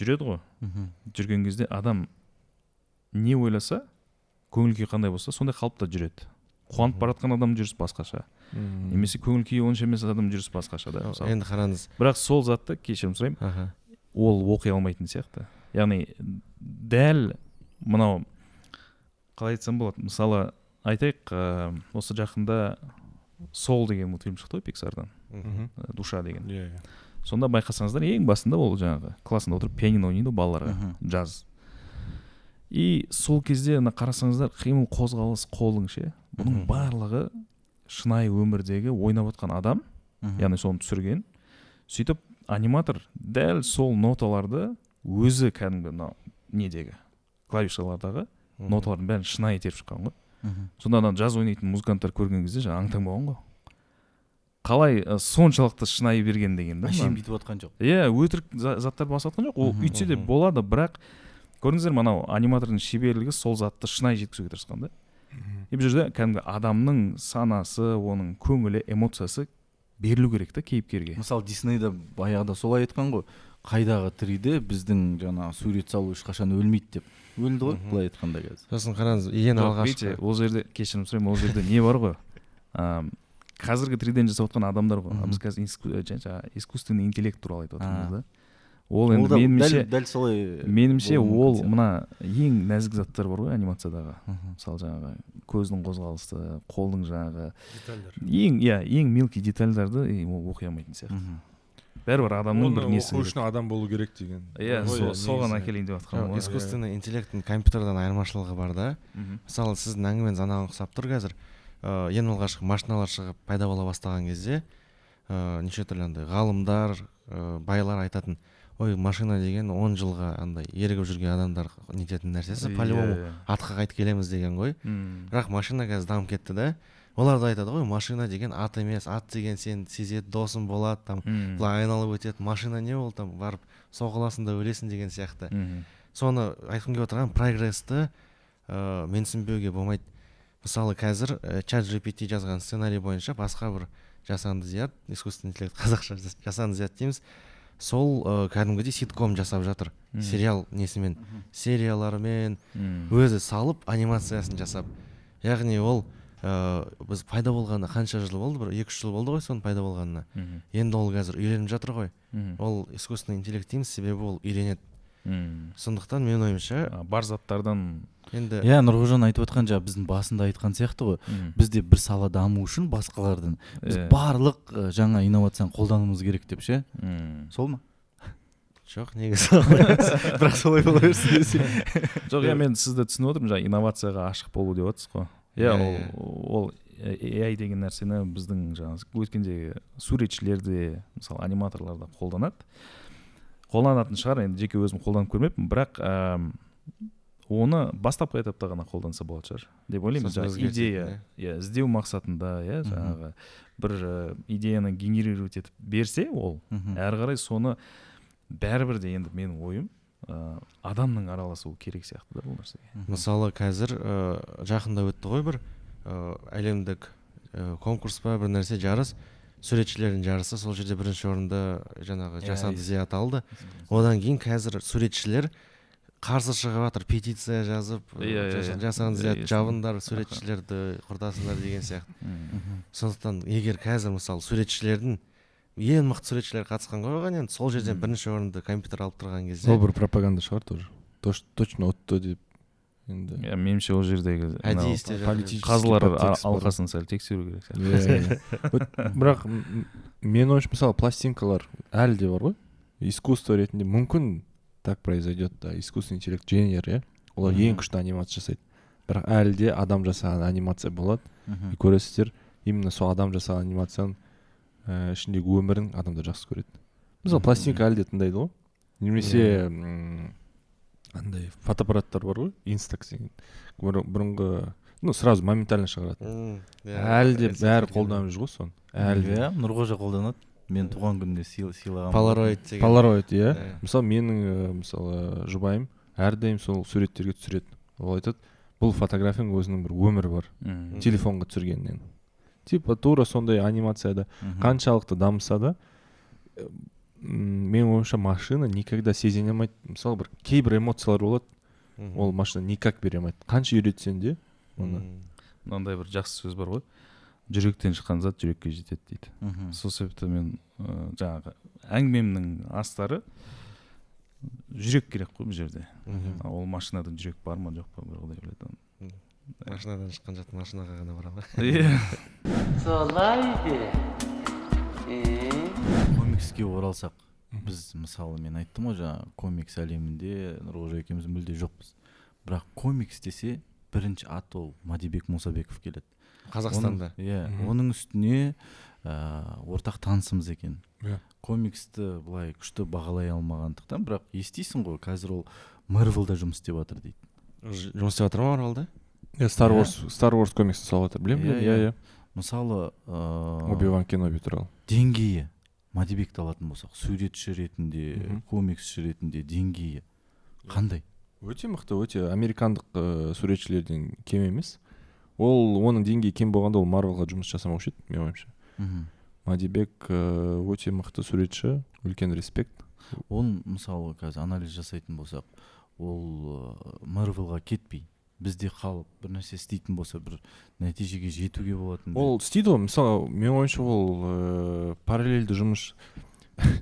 жүреді ғой, жүрген кезде адам не ойласа, көңіл күй қандай болса, сондай қалыпта жүреді. Қуанып баратқан адам жүріс басқаша. Немесе көңіл күйі онша емес адам жүріс басқаша да. Енді қараңыз. Бірақ сол затты, кешірім сұраймын, ол оқи алмайтын сияқты. Яғни дәл мынау қалай айтсам болады, мысалы айтайық, осы жақында Сол деген мультфильм шықты ғой Pixar'дан, Душа деген. Сонда байқасаңыздар, ең басында ол жаңағы классында отырып пианино ойнайды балаларға, джаз. И сол кезде қарасаңыздар, қимыл, қозғалыс, қолың ше, бұның барлығы шынайы өмірдегі ойнап отқан адам, яғни соны түсірген. Сөйтіп аниматор дәл сол ноталарды өзі кәдімгі недегі клавишалардағы ноталардың бәрін шынайы теріп шыққан ғой. Сонда джаз ойнайтын музыканттар көрген кезде жаңа аң-таң болған ғой. Қалай соншалықты шынайы берген деген да. Әшейін бүйтіп отқан жоқ. Иә, өтірік заттар басатқан жоқ. Ол үйтсе де болады, бірақ көрдіңіздер, мынау аниматордың шеберлігі сол затты шынайы жеткізуге тырысқан да. Бұл жерде кәдімгі адамның санасы, оның көңілі, эмоциясы берілу керек та кейіпкерге. Мысалы Диснейда баяғыда солай айтқан ғой, қайдағы 3D біздің жаңа сурет салу ешқашан өлмейді деп. Өлді ғой, былай айтқанда қазір. Сосын қараңыз, ең алғашқы. Ол жерде кешірім сұраймын, ол жерде не бар ғой? Қазіргі 3D-ден жасап отқан адамдар ғой. Біз қазір искусственный интеллект туралы айтып отырмыз да. Ол енді менімше ол мына ең нәзік заттар бар ғой анимациядағы. Мысалы жаңағы көздің қозғалысы, қолдың жаңағы ең мелкий детальдарды оқи алмайтын сияқты. Бәрібір адамның бір несі. Оқу үшін адам болу керек деген. Иә, соған әкелейін деп жатқан ғой. Искусственный интеллекттің компьютерден айырмашылығы бар да. Мысалы сіздің әңгімеңіз анаған ұқсап тұр қазір. Ең алғашқы машиналар шығып пайда бола бастаған кезде неше түрлі андай ғалымдар, байлар айтатын, ой, машина деген 10 жылға андай ерігіп жүрген адамдар нететін нәрсесі, по-любому атқа қайтып келеміз деген ғой. Бірақ машина қазір дамып кетті да. Олар да айтады ғой, машина деген ат емес, ат деген сен сезеді, досың болады, там былай айналып өтеді, машина не ол, там барып соғыласың да өлесің деген сияқты. Соны айтқым келіп отырған прогрессті менсінбеуге болмайды. Мысалы қазір ChatGPT жазған сценарий бойынша басқа бір жасанды зият, искусственный интеллект қазақша жасанды зият дейміз, сол кәдімгідей ситком жасап жатыр. Сериал несімен, серияларымен өзі салып, анимациясын жасап. Яғни ол біз пайда болғанына қанша жыл болды? Бір 2-3 жыл болды ғой соның пайда болғанына. Енді ол қазір үйреніп жатыр ғой. Ол искусственный интеллект дейміз, себебі ол үйренеді. Сондықтан мен ойымша бар заттардан енді Нұрғожан айтып отқан жаңа біздің басында айтқан сияқты ғой. Бізде бір сала даму үшін басқалардан біз барлық жаңа инновацияны қолдануымыз керек деп ше. Сол ма? жоқ негізі бірақ солай бола берсін десе. жоқ мен сізді түсініп отырмын, жаңағы инновацияға ашық болу деп отырсыз ғой. Ол AI деген нәрсені біздің жаңағы өткенде суретшілерде, мысалы аниматорларда қолданатын шығар, енді жеке өзім қолданып көрмеппін, бірақ оны бастапқы этапта ғана қолданса болады шығар деп ойлаймын. Жаңағы идея іздеу мақсатында, жаңағы бір идеяны генерировать етіп берсе, ол әрі қарай соны бәрібір де, енді менің ойым, адамның араласуы керек сияқты да бұл нәрсеге. Мысалы қазір жақында өтті ғой бір әлемдік конкурс па бір нәрсе, жарыс, суретшілердің жарысы, сол жерде бірінші орында жаңағы жасанды зият алды. Одан кейін қазір суретшілер қарсы шығып жатыр, петиция жазып, жасанды зият жабыңдар суретшілерді, құртасыңдар деген сияқты. Сондықтан егер қазір мысалы суретшілердің ең мықты суретшілер қатысқан қойған, енді сол жерден бірінші орынды компьютер алып тұрған кезде ол бір пропаганда шығар тоже. Точно отто деп. Енді меніңше ол жердегі қазылар алқасын сәл тексеру керек. Бірақ мен ойымша мысалы пластинкалар әлі де бар ғой. Искусство ретінде мүмкін так произойдет, да, искусственный интеллект генер, олар ең күшті анимация жасайды. Бірақ әлі де адам жасаған анимация болады. И көресіздер, именно сол адам жасаған анимацияның ішіндегі өмірін адамдар жақсы көреді. Мысалы пластинка әлі де тыңдайды ғой. Немесе андай фотоаппараттар бар ғой, Instax деген. Бұрынғы, сразу моментально шығарады. Әлі де бәрі қолданып жүр ғой соны. Әлі де. Нұрғожа қолданады. Мен туған күнде сыйлаған. Polaroid деген. Polaroid, Мысалы менің жұбайым әрдайым сол суреттерге түсіреді. Ол айтады, бұл фотографияның өзінің бір өмірі бар. Телефонға түсіргеннен. Типа тура сондай анимацияда қаншалықты дамыса да, мен ойымша машина никогда сезіне алмайды. Мысалы бір кейбір эмоциялар болады, ол машина никак бере алмайды. Қанша үйретсең де оны. Мынандай бір жақсы сөз бар ғой. Жүректен шыққан зат жүрекке жетеді дейді. Сол себепті мен жаңағы әңгімемнің астары жүрек керек қой бұл жерде. Ол машинада жүрек бар ма жоқ па, бір құдай біледі. Машинадан шыққан зат машинаға ғана бара ма? Солай де. Комикске оралсақ, біз мысалы мен айттым ғой жаңа комикс әлемінде Нұрғожа екеуміз мүлде жоқпыз. Бірақ комикс десе бірінші ат ол Мадибек Мусабеков келеді. Қазақстанда. Оның үстіне ортақ танысымыз екен. Комиксті былай күшті бағалай алмағандықтан, бірақ естисің ғой, қазір ол Marvel-да жұмыс істеп жатыр дейді. Жұмыс істеп жатыр ма Marvel-да? Star Wars комиксін салып жатыр, білем. Мысалы, Оби-Ван Кеноби туралы. Деңгейі Мадибекті алатын болсақ, суретші ретінде, комиксші ретінде деңгейі қандай? Өте мықты, өте американдық суретшілерден кем емес. Оның деңгейі кем болғанда ол Marvel-ға жұмыс жасамаушы еді, мен ойымша. Мадибек өте мықты суретші, үлкен респект. Ол мысалы қазір анализ жасайтын болсақ, ол Marvel-ға кетпей, бізде қалып бір нәрсе істейтін болса, бір нәтижеге жетуге болатын. Ол істейді ғой, мысалы мен ойымша ол параллельді жұмыс.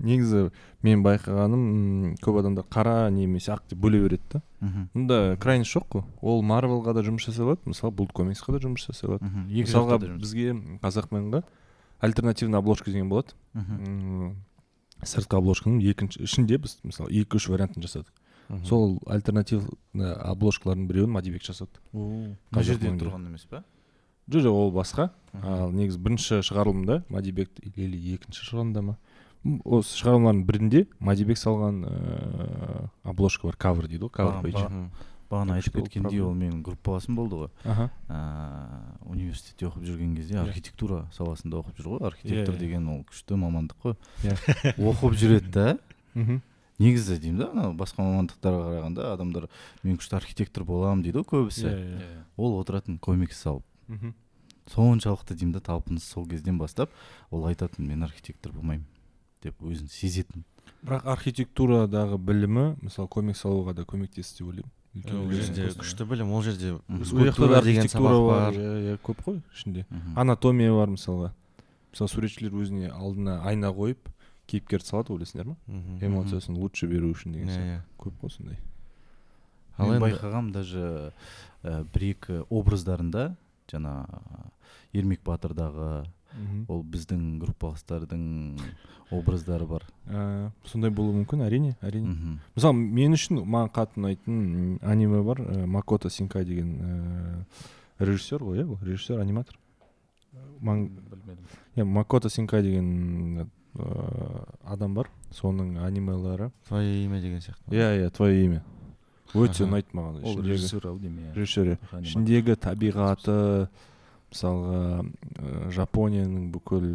Негізі мен байқағаным, көп адамдар қара немесе ақ деп бөле береді да. Мұнда крайность жоқ қой. Ол Marvel-ға да жұмыс жасай алады, мысалы Bullet Comics-қа да жұмыс жасай алады. Мысалға бізге Қазақменға альтернативный обложка деген болады. Сыртқы обложканың ішінде біз мысалы 2-3 вариантын жасадық. Сол альтернативный обложкалардың біреуін Мадибек жасады. Қай жерде тұрған емес па? Жоқ, ол басқа. Ал негізі бірінші шығарылымда Мадибек или екінші шығарылымда ма? Осы шығарылымдардың бірінде Мадибек салған обложка бар, кавер дейді ғой, кавер пейдж. Бағана айтып кеткендей, ол менің группаласым болды ғой. Университетте оқып жүрген кезде архитектура саласында оқып жүр ғой. Архитектор деген ол күшті мамандық қой. Оқып жүреді да. Негізі деймін да, басқа мамандықтарға қарағанда адамдар мен күшті архитектор боламын дейді ғой көбісі. Ол отыратын комикс салып. Соншалықты деймін да, талпыныс сол кезден бастап ол айтатын, мен архитектор болмаймын деп өзін сезетін. Бірақ архитектурадағы білімі, мысалы комикс салуға да көмектесті деп ойлаймын. Ол жерде күшті білім, ол жерде скульптура деген сабақ бар, көп қой ішінде. Анатомия бар мысалға. Мысалы суретшілер өзіне алдына айна қойып, кейіпкерді салады, ойлайсыңдар ма? Эмоциясын лучше беру үшін деген сияқты. Көп қой сондай. Мен байқағам даже бір-екі образдарында, жаңа Ермек Батырдағы ол біздің группаластардың образдары бар. Сондай болуы мүмкін, әрине. Мгм. Мысалы, мен үшін маған қатты ұнайтын аниме бар, Макото Синкай деген режиссер ғой, ол режиссер, аниматор. Білмедім. Макото Синкай деген адам бар, соның анимелары. Твое имя деген сияқты. Иә, твое имя. Өте ұнайды маған. Ол режиссер ау деймін. Режиссер. Ішіндегі табиғаты, мысалға Жапонияның бүкіл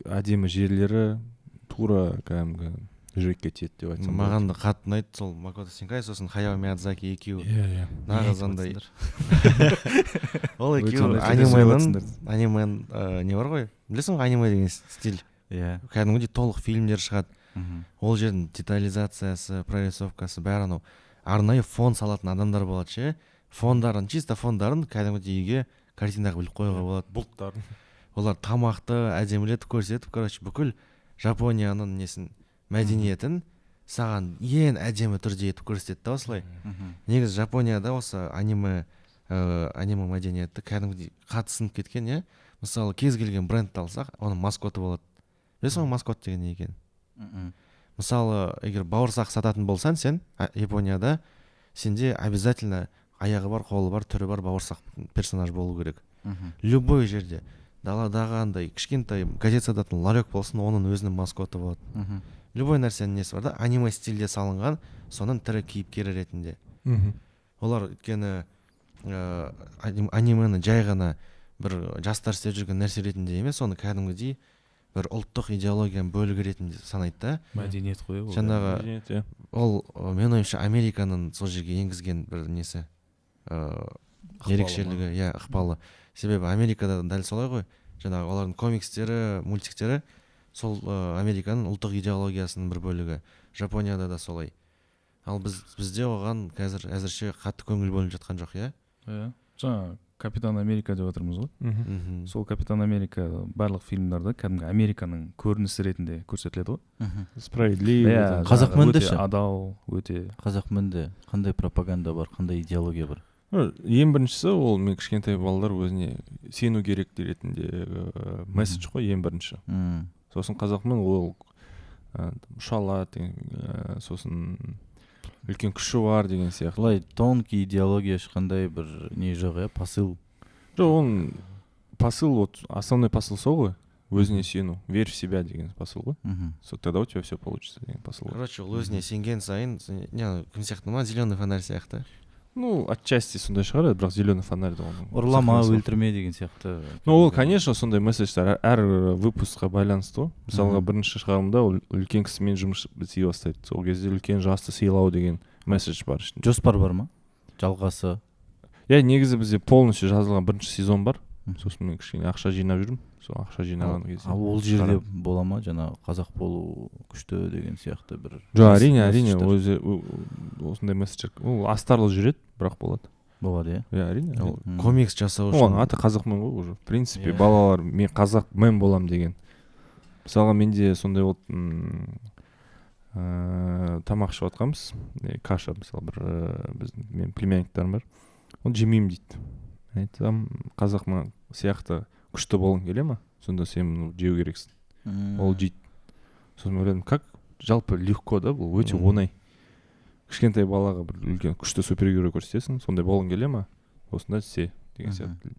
әдемі жерлері тура кәдімгі жүрекке тиеді деп айтсам. Маған да қатты ұнайды сол Макото Синкай, сосын Хаяо Миядзаки екеуі. Иә. Нағыз андай. Ол Өте екеуі ондай анимен не бар ғой? Білесің ғой аниме деген стиль. Иә. Кәдімгідей толық фильмдер шығады. Мгм. Ол жердің детализациясы, прорисовкасы бәрі анау арнайы фон салатын адамдар болады ше. Фондарын, чисто фондарын кәдімгідей үйге картинаға біліп қоюға болады. Бұлттарын. Олар тамақты әдемілетіп көрсетіп, короче, бүкіл Жапонияның несін, мәдениетін саған ең әдемі түрде етіп көрсетеді да осылай. Мгм. Негізі Жапонияда осы аниме мәдениеті кәдімгідей қатты сынып кеткен, иә. Мысалы, кез келген брендті алсақ, оның маскоты болады. Білесің ғой маскот деген не екенін? Мгм. Мысалы, егер бауырсақ сататын болсаң сен Японияда, сенде обязательно аяғы бар, қолы бар, түрі бар бауырсақ персонаж болу керек. Мгм. Любой жерде. Даладағы андай кішкентай газет сататын ларек болсын, оның өзінің маскоты болады. Мгм. Любой нәрсенің несі бар да, аниме стилде салынған, соның тірі кейіпкері ретінде. Олар өйткені анимені жай ғана бір жастар істеп жүрген нәрсе ретінде емес, оны кәдімгідей бір ұлттық идеологияның бөлігі ретінде санайды да. Мәдениет қой ол. Жаңағы ол мен ойымша Американың сол жерге енгізген бір несі ерекшелігі, иә, ықпалы. Себебі Америкада дәл солай ғой. Жаңағы олардың комикстері, мультиктері сол Американың ұлттық идеологиясының бір бөлігі. Жапонияда да солай. Ал бізде оған қазір әзірше қатты көңіл бөлініп жатқан жоқ, иә? Иә. Жаңа Капитан Америка деп отырмыз ғой. Мгм. Сол Капитан Америка барлық фильмдарда кәдімгі Американың көрінісі ретінде көрсетіледі ғой. Мгм. Справедливый. Иә, Қазақ жаңағы мінді өте ше? адал, өте Қазақ мінді қандай пропаганда бар, қандай идеология бар? Ең біріншісі ол мен кішкентай балалар өзіне сену керек ретінде месседж қой ең бірінші. Мм. Сосын қазақмын ол ұшалады, сосын үлкен күші бар деген сияқты. Былай тонкий идеология ешқандай бір не жоқ, иә, посыл. Жоқ, оның посыл, вот основной посыл сол ғой, өзіне сену, верь в себя деген посыл ғой. Мгм. Тогда у тебя все получится деген посыл ғой. Короче, ол өзіне сенген сайын, не, кім сияқты ма, зеленый фонарь сияқты. Ну, отчасти сондай шығар, бірақ зеленый фонарь да оның. Ұрлама, сахнасы. өлтірме деген сияқты. Ну, ол, конечно, сондай месседждер әр выпускқа байланысты ғой. Мысалға, бірінші шығарымда ол үлкен кісімен жұмыс істей бастайды. Сол кезде үлкен жасты сыйлау деген месседж бар ішінде. Жоспар бар ма? Жалғасы. Иә, негізі бізде полностью жазылған бірінші сезон бар. Мгм. Сосын мен кішкене ақша жинап жүрмін. Сол ақша жинаған кезде. Ал ол жерде бола ма жаңа қазақ болу күшті деген сияқты бір. Жоқ, әрине, месседждер өзі осындай месседж. Ол астарлы жүреді, бірақ болады. болады, иә. Иә, әрине. Ол Мгм. комикс жасау Оған үшін аты қазақмын ғой уже. В принципе, Иә. балалар мен қазақмын болам деген. Мысалға менде сондай вот тамақ ішіп жатқанбыз. Каша мысалы бір біздің менің племянниктарым бар. Оны жемеймін дейді. Айтсам, қазақмын сияқты күшті болғың келе ма? Сонда сен жеу керексің. Ол жейді. Сосын мен ойладым, как жалпы легко да, бұл өте оңай. Кішкентай балаға бір үлкен күшті супергерой көрсетесің, сондай болғың келе ма? Осында істе деген сияқты.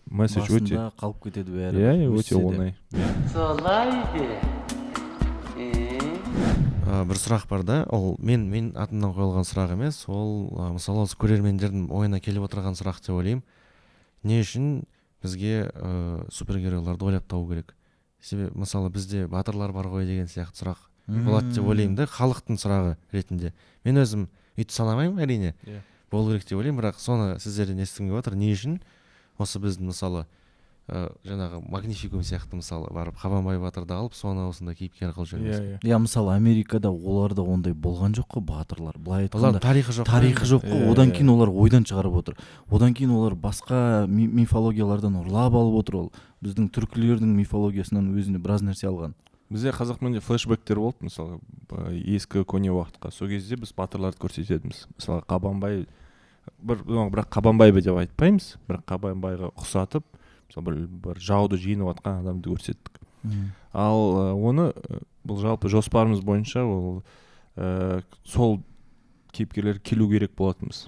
Месседж өте. Басында қалып кетеді бәрі. Иә, өте оңай. Солай бір сұрақ бар да, ол мен атымнан қойылған сұрақ емес, ол мысалы осы көрермендердің ойына келіп отырған сұрақ деп ойлаймын. Не үшін бізге супергеройларды ойлап табу керек? Себебі мысалы бізде батырлар бар ғой деген сияқты сұрақ болады деп ойлаймын да, халықтың сұрағы ретінде. Мен өзім үйтіп санамаймын, әрине. Иә. Болу керек деп ойлаймын, бірақ соны сіздерден естігім келіп отыр. Не үшін осы біздің мысалы жаңағы Магнификум сияқты мысалы барып Қабанбай батырды алып, соны осында кейіпкер қылып жүрміз. Я мысалы Америкада оларда ондай болған жоқ қой, батырлар. Былай Олардың айтқанда тарихы жоқ. тарихы жоқ қой. Иә, Одан иә. кейін олар ойдан шығарып отыр. Одан кейін олар басқа мифологиялардан ұрлап алып отыр. Ол біздің түркілердің мифологиясынан өзіне біраз нәрсе алған. Бізде қазақмында флешбектер болды, мысалы ескі көне уақытқа. Сол кезде біз батырларды көрсетедіміз. Мысалы Қабанбай, бірақ Қабанбай деп айтпаймыз, бірақ Қабанбайға ұқсатып мысалы бір жауды жеңіп жатқан адамды көрсеттік. Ал оны бұл жалпы жоспарымыз бойынша ол сол кейіпкерлер келу керек болатынбыз.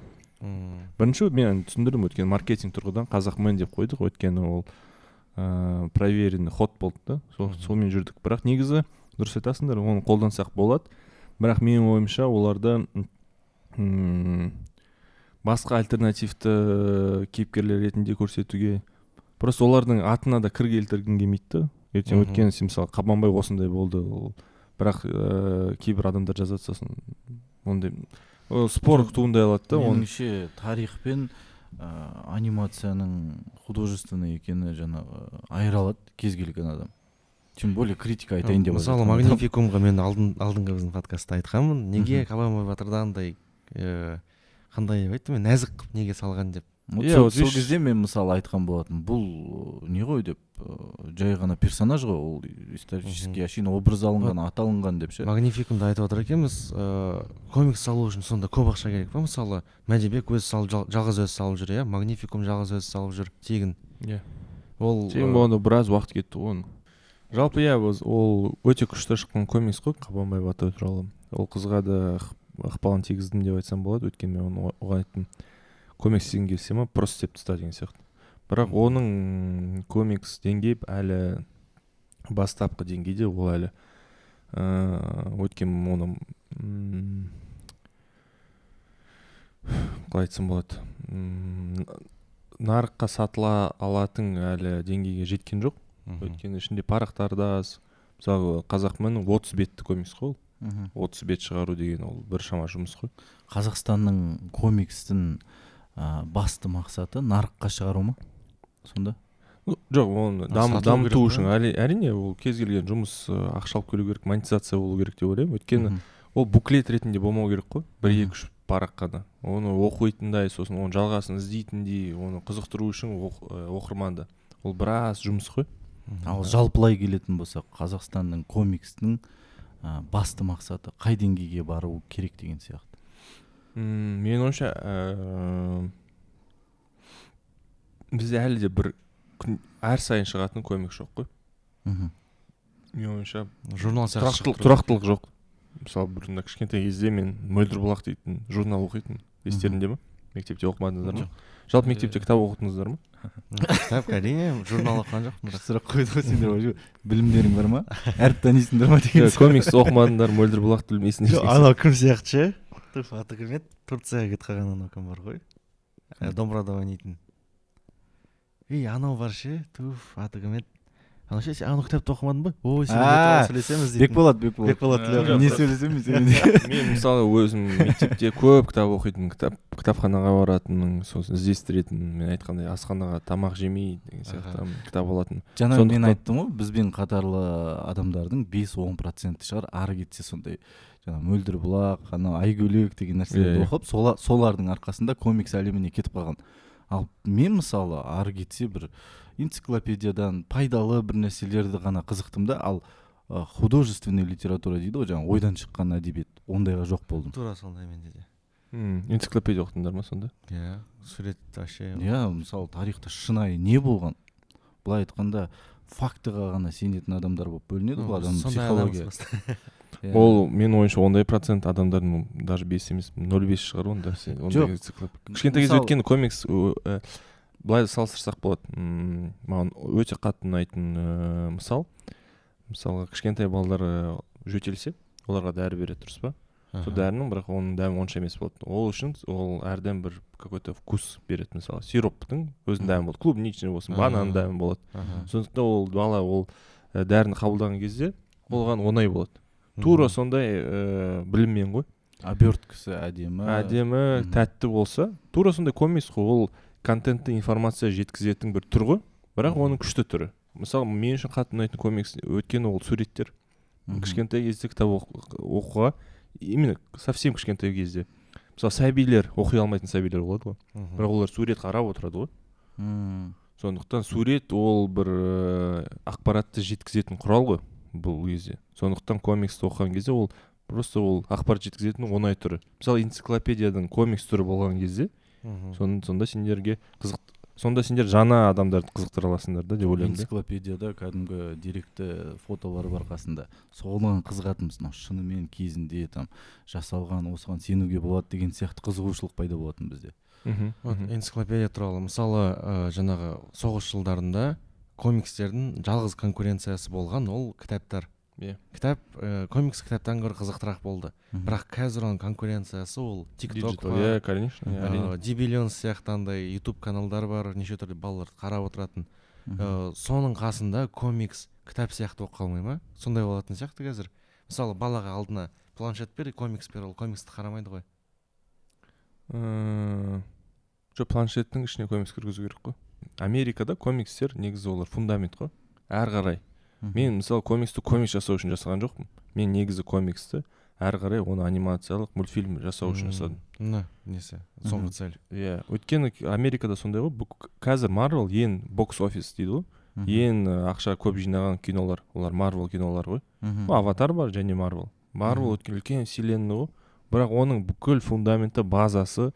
Бірінші мен түсіндірдім, өйткені маркетинг тұрғыдан қазақмен деп қойдық, өйткені ол проверенный ход болды да, солмен жүрдік. Бірақ негізі дұрыс айтасыңдар, оны қолдансақ болады. Бірақ менің ойымша оларды басқа альтернативті кейіпкерлер ретінде көрсетуге, просто олардың атына да кір келтіргім келмейді. Ертең өткен мысалы Қабанбай осындай болды, бірақ кейбір адамдар жазады сосын ондай спор туындай алады да. Меніңше тарих пен анимацияның художественный екені жаңағы айыра алады кез келген адам. Тем более критика айтайын деп. Мысалы Магнификумға мен алдыңғы біздің подкастта айтқанмын, неге Қабанбай батырдағындай қандай деп айттым мен, нәзік неге салған деп. Сол кезде мен мысалы айтқан болатын, бұл не ғой деп, жай ғана персонаж ғой, ол исторический әшейін образ алынған, ат алынған деп ше. Магнификумда айтып отыр екенбіз, комикс салу үшін сонда көп ақша керек па? Мысалы Мәдибек өзі салып, жалғыз өзі салып жүр, Магнификум жалғыз өзі салып жүр, тегін. Ол тегін болғанда біраз уақыт кетті ғой. Жалпы ол өте күшті шыққан комикс қой, Қабанбай батыр туралы. Ол қызға да ықпалын тигіздім деп айтсам болады, өйткені мен оған айттым, комикс деген келсе ма, просто істеп тастады деген сияқты. Бірақ оның комикс деңгейі әлі бастапқы деңгейде, ол әлі өйткені оны қалай айтсам болады, нарыққа сатыла алатын әлі деңгейге жеткен жоқ. Өйткені ішінде парақтарды аз. Мысалы Қазақменнің 30 бетті комикс қой, 30 бет шығару деген ол бір шама жұмыс қой. Қазақстанның комикстің басты мақсаты нарыққа шығару ма? Сонда? Жоқ, оны дамыту үшін әрине ол кез келген жұмыс ақшалып келу керек, монетизация болу керек деп ойлаймын. Өйткені ол буклет ретінде болмау керек қой, 1-2-3 парақ қана. Оны оқитындай, сосын оның жалғасын іздейтіндей, оны қызықтыру үшін оқырманды. Ол біраз жұмыс қой. Ал жалпылай келетін болсақ, Қазақстанның комикстің басты мақсаты қай деңгейге бару керек деген сияқты? Мен ойымша бізде әлі де бір әр сайын шығатын комикс жоқ қой. Мен ойымша журнал сияқты тұрақтылық жоқ. Мысалы бұрында кішкентай кезде мен Мөлдір бұлақ дейтін журнал оқитын, естеріңде ме? Мектепте оқымадыңыздар ма? Жалпы мектепте кітап оқыдыңыздар ма? Кітап әрине, журнал оқыған жоқпын. Сұрақ қойды ғой, сендер ғой, білімдерің бар ма? Әріп танисыңдар ма деген. Комикс оқымадыңдар, Мөлдір бұлақты білмейсіңдер. Жоқ, анау кім сияқты ше? Туф, аты кім еді? Турцияға кетіп қалған анау кім бар ғой? Домбырада ойнайтын. Анау бар ше? Туф, аты кім еді? Анау ше, сен анау кітапты оқымадың ба? Ой, сен сөйлесеміз дейтін. Бекболат. Не сөйлесеміз? Мен мысалы өзім мектепте көп кітап оқитын, кітапханаға баратын, сосын іздестіретін, мен айтқандай асханаға тамақ жемей деген сияқты кітап алатын. Жаңа мен айттым ғой, бізбен қатарлы адамдардың 5-10% шығар, ары кетсе сондай жаңа Мөлдір бұлақ, анау Айгөлек деген нәрселерді оқып, солардың арқасында комикс әлеміне кетіп қалған. Ал мен мысалы ары кетсе бір энциклопедиядан пайдалы бір нәрселерді ғана қызықтым да, ал художественный литература дейді ғой, жаңа ойдан шыққан әдебиет, ондайға жоқ болдым. Тура сондай менде де. Энциклопедия оқыдыңдар ма сонда? Сурет вообще. Мысалы тарихта шынайы не болған? Былай айтқанда фактыға ғана сенетін адамдар болып бөлінеді ғой, адамның психология. Ол мен ойынша ондай процент адамдардың даже 5 емес, 0,5 шығар онда. Кішкентай кезде өткен комикс былай салыстырсақ болады. Маған өте қатты ұнайтын мысалға кішкентай балалар жөтелсе, оларға дәрі береді, дұрыс па? Сол дәрінің, бірақ оның дәмі онша емес болады. Ол үшін ол әрден бір какой-то вкус береді, мысалы сироптың өзінің дәмі болады, клубничный болсын, банан дәмі болады. Сондықтан ол бала ол дәріні қабылдаған кезде оған оңай болады. Тура сондай біліммен ғой. Оберткасы әдемі, тәтті болса, тура сондай комикс қой, ол контентті информация жеткізетін бір түр ғой, бірақ оның күшті түрі. Мысалы, мен үшін қатты ұнайтын комикс өйткені ол суреттер. Кішкентай кезде кітап оқуға, именно совсем кішкентай кезде. Мысалы, сәбилер, оқи алмайтын сәбилер болады ғой. Бірақ олар сурет қарап отырады ғой. Сондықтан сурет ол бір ақпаратты жеткізетін құрал ғой бұл кезде. Сондықтан комиксті оқыған кезде ол просто ол ақпарат жеткізетін оңай түрі. Мысалы, энциклопедиядан комикс түрі болған кезде, сонда сендерге сонда сендер жаңа адамдарды қызықтыра аласыңдар да деп ойлаймын да. Энциклопедияда кәдімгі деректі фотолар бар қасында. Соған қызығатынбыз. Мынау шынымен кезінде там жасалған, осыған сенуге болады деген сияқты қызығушылық пайда болатын бізде. Вот энциклопедия туралы мысалы жаңағы соғыс жылдарында комикстердің жалғыз конкуренциясы болған ол кітаптар. Кітап комикс кітаптан гөрі қызықтырақ болды. Бірақ қазір оның конкуренциясы ол TikTok бар, конечно, D-Billions сияқты андай YouTube каналдар бар, неше түрлі балалар қарап отыратын. Соның қасында комикс кітап сияқты болып қалмай ма? Сондай болатын сияқты қазір. Мысалы балаға алдына планшет бер, комикс бер, ол комиксті қарамайды ғой. Планшеттің ішіне комикс кіргізу керек қой. Америкада комикстер негізі олар фундамент қой. Әрі қарай. Мен мысалы комиксті комикс жасау үшін жасаған жоқпын. Мен негізі комиксті әрі қарай оны анимациялық мультфильм жасау үшін жасадым. Несі? Соңғы цель. Иә, өйткені Америкада сондай ғой. Қазір Marvel ең бокс офис дейді ғой. Ең ақша көп жинаған кинолар, олар Marvel кинолар ғой. Аватар бар және Marvel. Marvel өткен үлкен вселенная ғой. Бірақ оның бүкіл фундаменті, базасы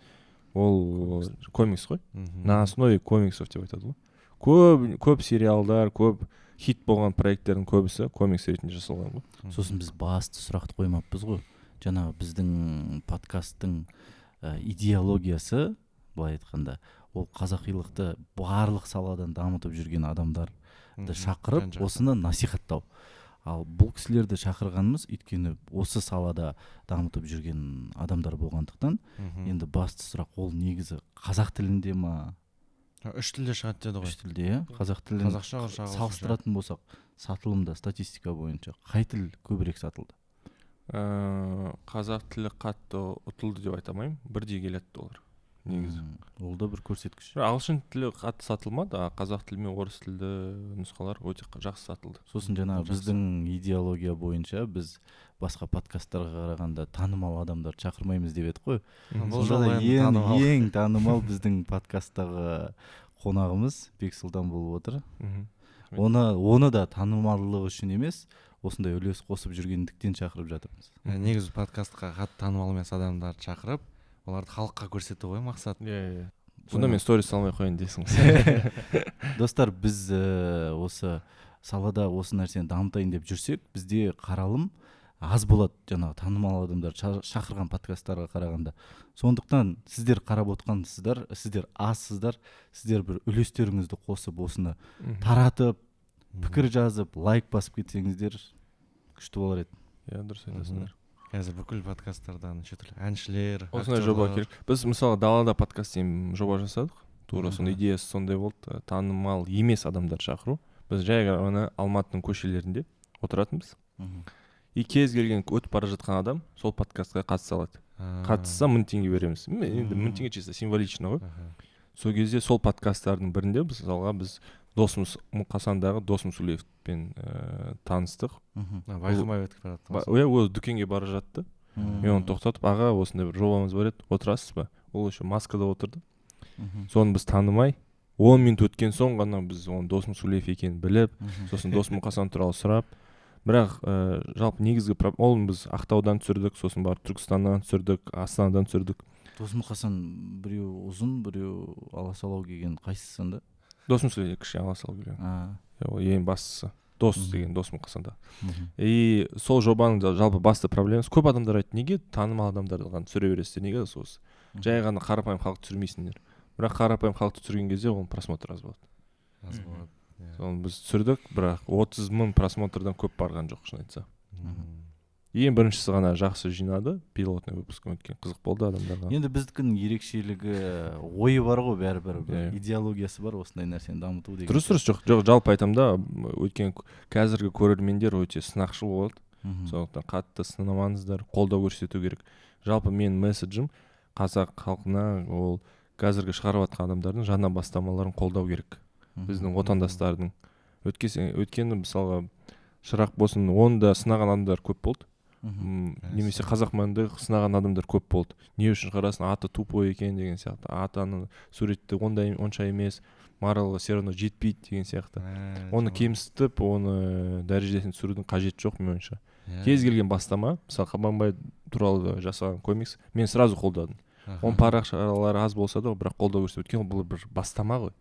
ол комикс қой. На основе комиксов деп айтады ғой. Көп сериалдар, көп хит болған проекттердің көбісі комикс ретінде жасалған ғой. Сосын біз басты сұрақты қоймаппыз ғой. Жаңағы біздің подкасттың идеологиясы, былай айтқанда, ол қазақилықты барлық саладан дамытып жүрген адамдарды шақырып, осыны насихаттау. Ал бұл кісілерді шақырғанымыз өйткені осы салада дамытып жүрген адамдар болғандықтан, енді басты сұрақ ол негізі қазақ тілінде ма? Үш тілде шығады деді ғой. Үш тілде, қазақ тілін салыстыратын болсақ, сатылымда статистика бойынша қай тіл көбірек сатылды? Қазақ тілі қатты ұтылды деп айтамаймын, бірдей келеді олар негізі. Ол да бір көрсеткіш. Ағылшын тілі қатты сатылмады, қазақ тілі мен орыс тілді нұсқалар өте жақсы сатылды. Сосын жаңағы біздің идеология бойынша біз басқа подкасттарға қарағанда танымал адамдар шақырмаймыз деп едік қой. Сонда ең танымал біздің подкасттағы қонағымыз Бексұлтан болып отыр. Оны да танымалдығы үшін емес, осындай үлес қосып жүргендіктен шақырып жатырмыз. Негізі подкастқа қатты танымал емес адамдарды шақырып, оларды халыққа көрсету ғой мақсат. Сонда мен сторис салмай қояйын дейсің. Достар, біз осы салада осы нәрсені дамытайын деп жүрсек, бізде қаралым аз болады, жаңағы танымал адамдар шақырған подкасттарға қарағанда. Сондықтан сіздер қарап отқансыздар, сіздер азсыздар, сіздер бір үлестеріңізді қосып осыны таратып, пікір жазып, лайк басып кетсеңіздер күшті болар еді. Иә, дұрыс айтасыңдар. Қазір бүкіл подкасттардан шетел әншілер, осындай жоба керек. Біз мысалы далада подкаст деген жоба жасадық. Тура сондай идеясы сондай болды. Танымал емес адамдар шақыру. Біз жай ғана Алматының көшелерінде отыратынбыз. И кез келген өтіп бара жатқан адам сол подкастқа қатыса алады. Қатысса 1000 теңге береміз. Енді 1000 теңге чисто символично ғой. Сол кезде сол подкасттардың бірінде біз досымыз Қасандағы досым Сүлеевпен таныстық. Байқамай өтіп барады. Ол дүкенге бара жатты. Мен оны тоқтатып, аға осындай бір жобамыз бар еді, отырасыз ба? Ол еще маскада отырды. Соны біз танымай, 10 минут өткен соң ғана біз оны досым Сүлеев екенін біліп, сосын досым Қасан туралы сұрап, бірақ жалпы негізгі ол біз Ақтаудан түсірдік, сосын барып Түркістаннан түсірдік, Астанадан түсірдік. Досым Қасан біреу ұзын, біреу аласалау келген, қайсысы сонда? Досым Сүлеев кішкене аласалау келген. Ол ең бастысы. Дос деген досым Қасанда. И сол жобаның жалпы басты проблемасы, көп адамдар айтты, неге танымал адамдарды ғана түсіре бересіздер, неге осы? Жай ғана қарапайым халықты түсірмейсіңдер. Бірақ қарапайым халықты түсірген кезде оның просмотр аз болады. Соны біз түсірдік, бірақ 30 000 просмотрдан көп барған жоқ, шын айтса. Ең біріншісі ғана жақсы жинады, пилотный выпуск өткен, қызық болды адамдарға. Енді біздікінің ерекшелігі ойы бар ғой, бәрібір идеологиясы бар осындай нәрсені дамыту деген. Дұрыс жоқ, жалпы айтамын да, өткен қазіргі көрермендер өте сынақшыл болады. Сондықтан қатты сынамаңыздар, қолдау көрсету керек. Жалпы менің месседжім қазақ халқына ол қазіргі шығарып жатқан адамдардың жаңа бастамаларын қолдау керек. Біздің отандастардың. Өткені мысалға Шырақ болсын, онда сынаған адамдар көп болды. Немесе қазақманды сынаған адамдар көп болды. Не үшін қарасын, аты тупой екен деген сияқты. Атаның суретті онша емес, Marvelға все равно жетпейді деген сияқты. Оны кемсітіп, оны дәрежесін түсірудің қажеті жоқ мен ойымша. Кез келген бастама, мысалы Қабанбай туралы жасаған комикс, мен сразу қолдадым. Оның парақшалары аз болса да, бірақ қолдау көрсетіп өткен, бұл бір бастама ғой.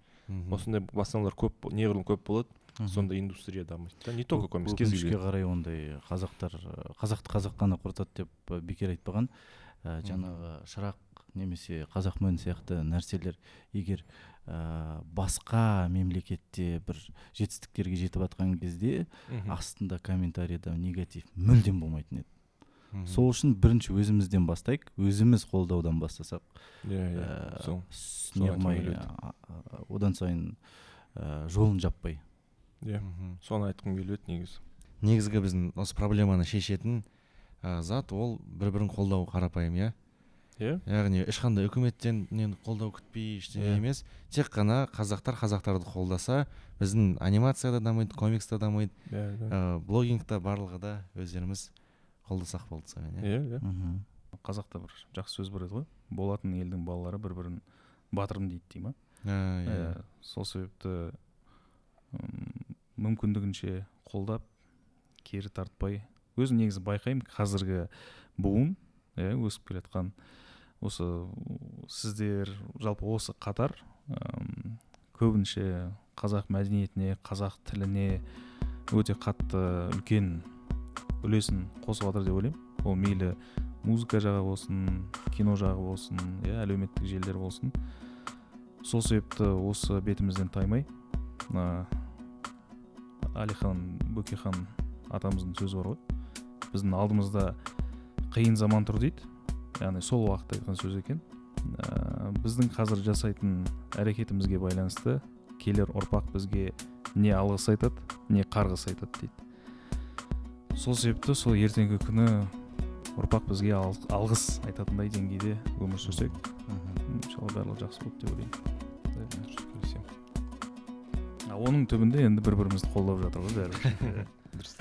осындай бастамалар көп, неғұрлым көп болады, сонда индустрия дамиды да, не только комикс, кез өкінішке келген. қарай ондай қазақты қазақ қана құртады деп бекер айтпаған. Жаңағы шырақ немесе Қазақмөн сияқты нәрселер егер басқа мемлекетте бір жетістіктерге жетіп жатқан кезде астында комментарийда негатив мүлдем болмайтын еді. Сол үшін бірінші өзімізден бастайық, өзіміз қолдаудан бастасақ, неғылмай одан сайын жолын жаппай. Соны айтқым келеді негізі. Негізгі біздің осы проблеманы шешетін зат ол бір-бірін қолдау, қарапайым, иә. Яғни ешқандай үкіметтен қолдау күтпей ештеңе емес, тек қана қазақтарды қолдаса, біздің анимация да дамиды, комикс та дамиды, блогинг та барлығы да өздеріміз қолдасақ болды саған. Қазақта бір жақсы сөз бар еді ғой, болатын елдің балалары бір-бірін батырым дейді дей ма. Сол себепті мүмкіндігінше қолдап, кері тартпай, өзім негізі байқаймын қазіргі буын өсіп келе жатқан, осы сіздер жалпы осы қатар көбінше қазақ мәдениетіне, қазақ тіліне өте қатты үлкен үлесін қосып жатыр деп ойлаймын. Ол мейлі музыка жағы болсын, кино жағы болсын, әлеуметтік желілер болсын. Сол себепті осы бетімізден таймай, Әлихан Бөкейхан атамыздың сөзі бар ғой, біздің алдымызда қиын заман тұр дейді, яғни сол уақытта айтқан сөз екен. Біздің қазір жасайтын әрекетімізге байланысты келер ұрпақ бізге не алғыс айтады, не қарғыс айтады дейді. Сол себепті сол ертеңгі күні ұрпақ бізге алғыс айтатындай деңгейде өмір сүрсек, иншалла барлығы жақсы болады деп ойлаймын. Оның түбінде енді бір-бірімізді қолдап жатыр ғой бәрі. Дұрыс.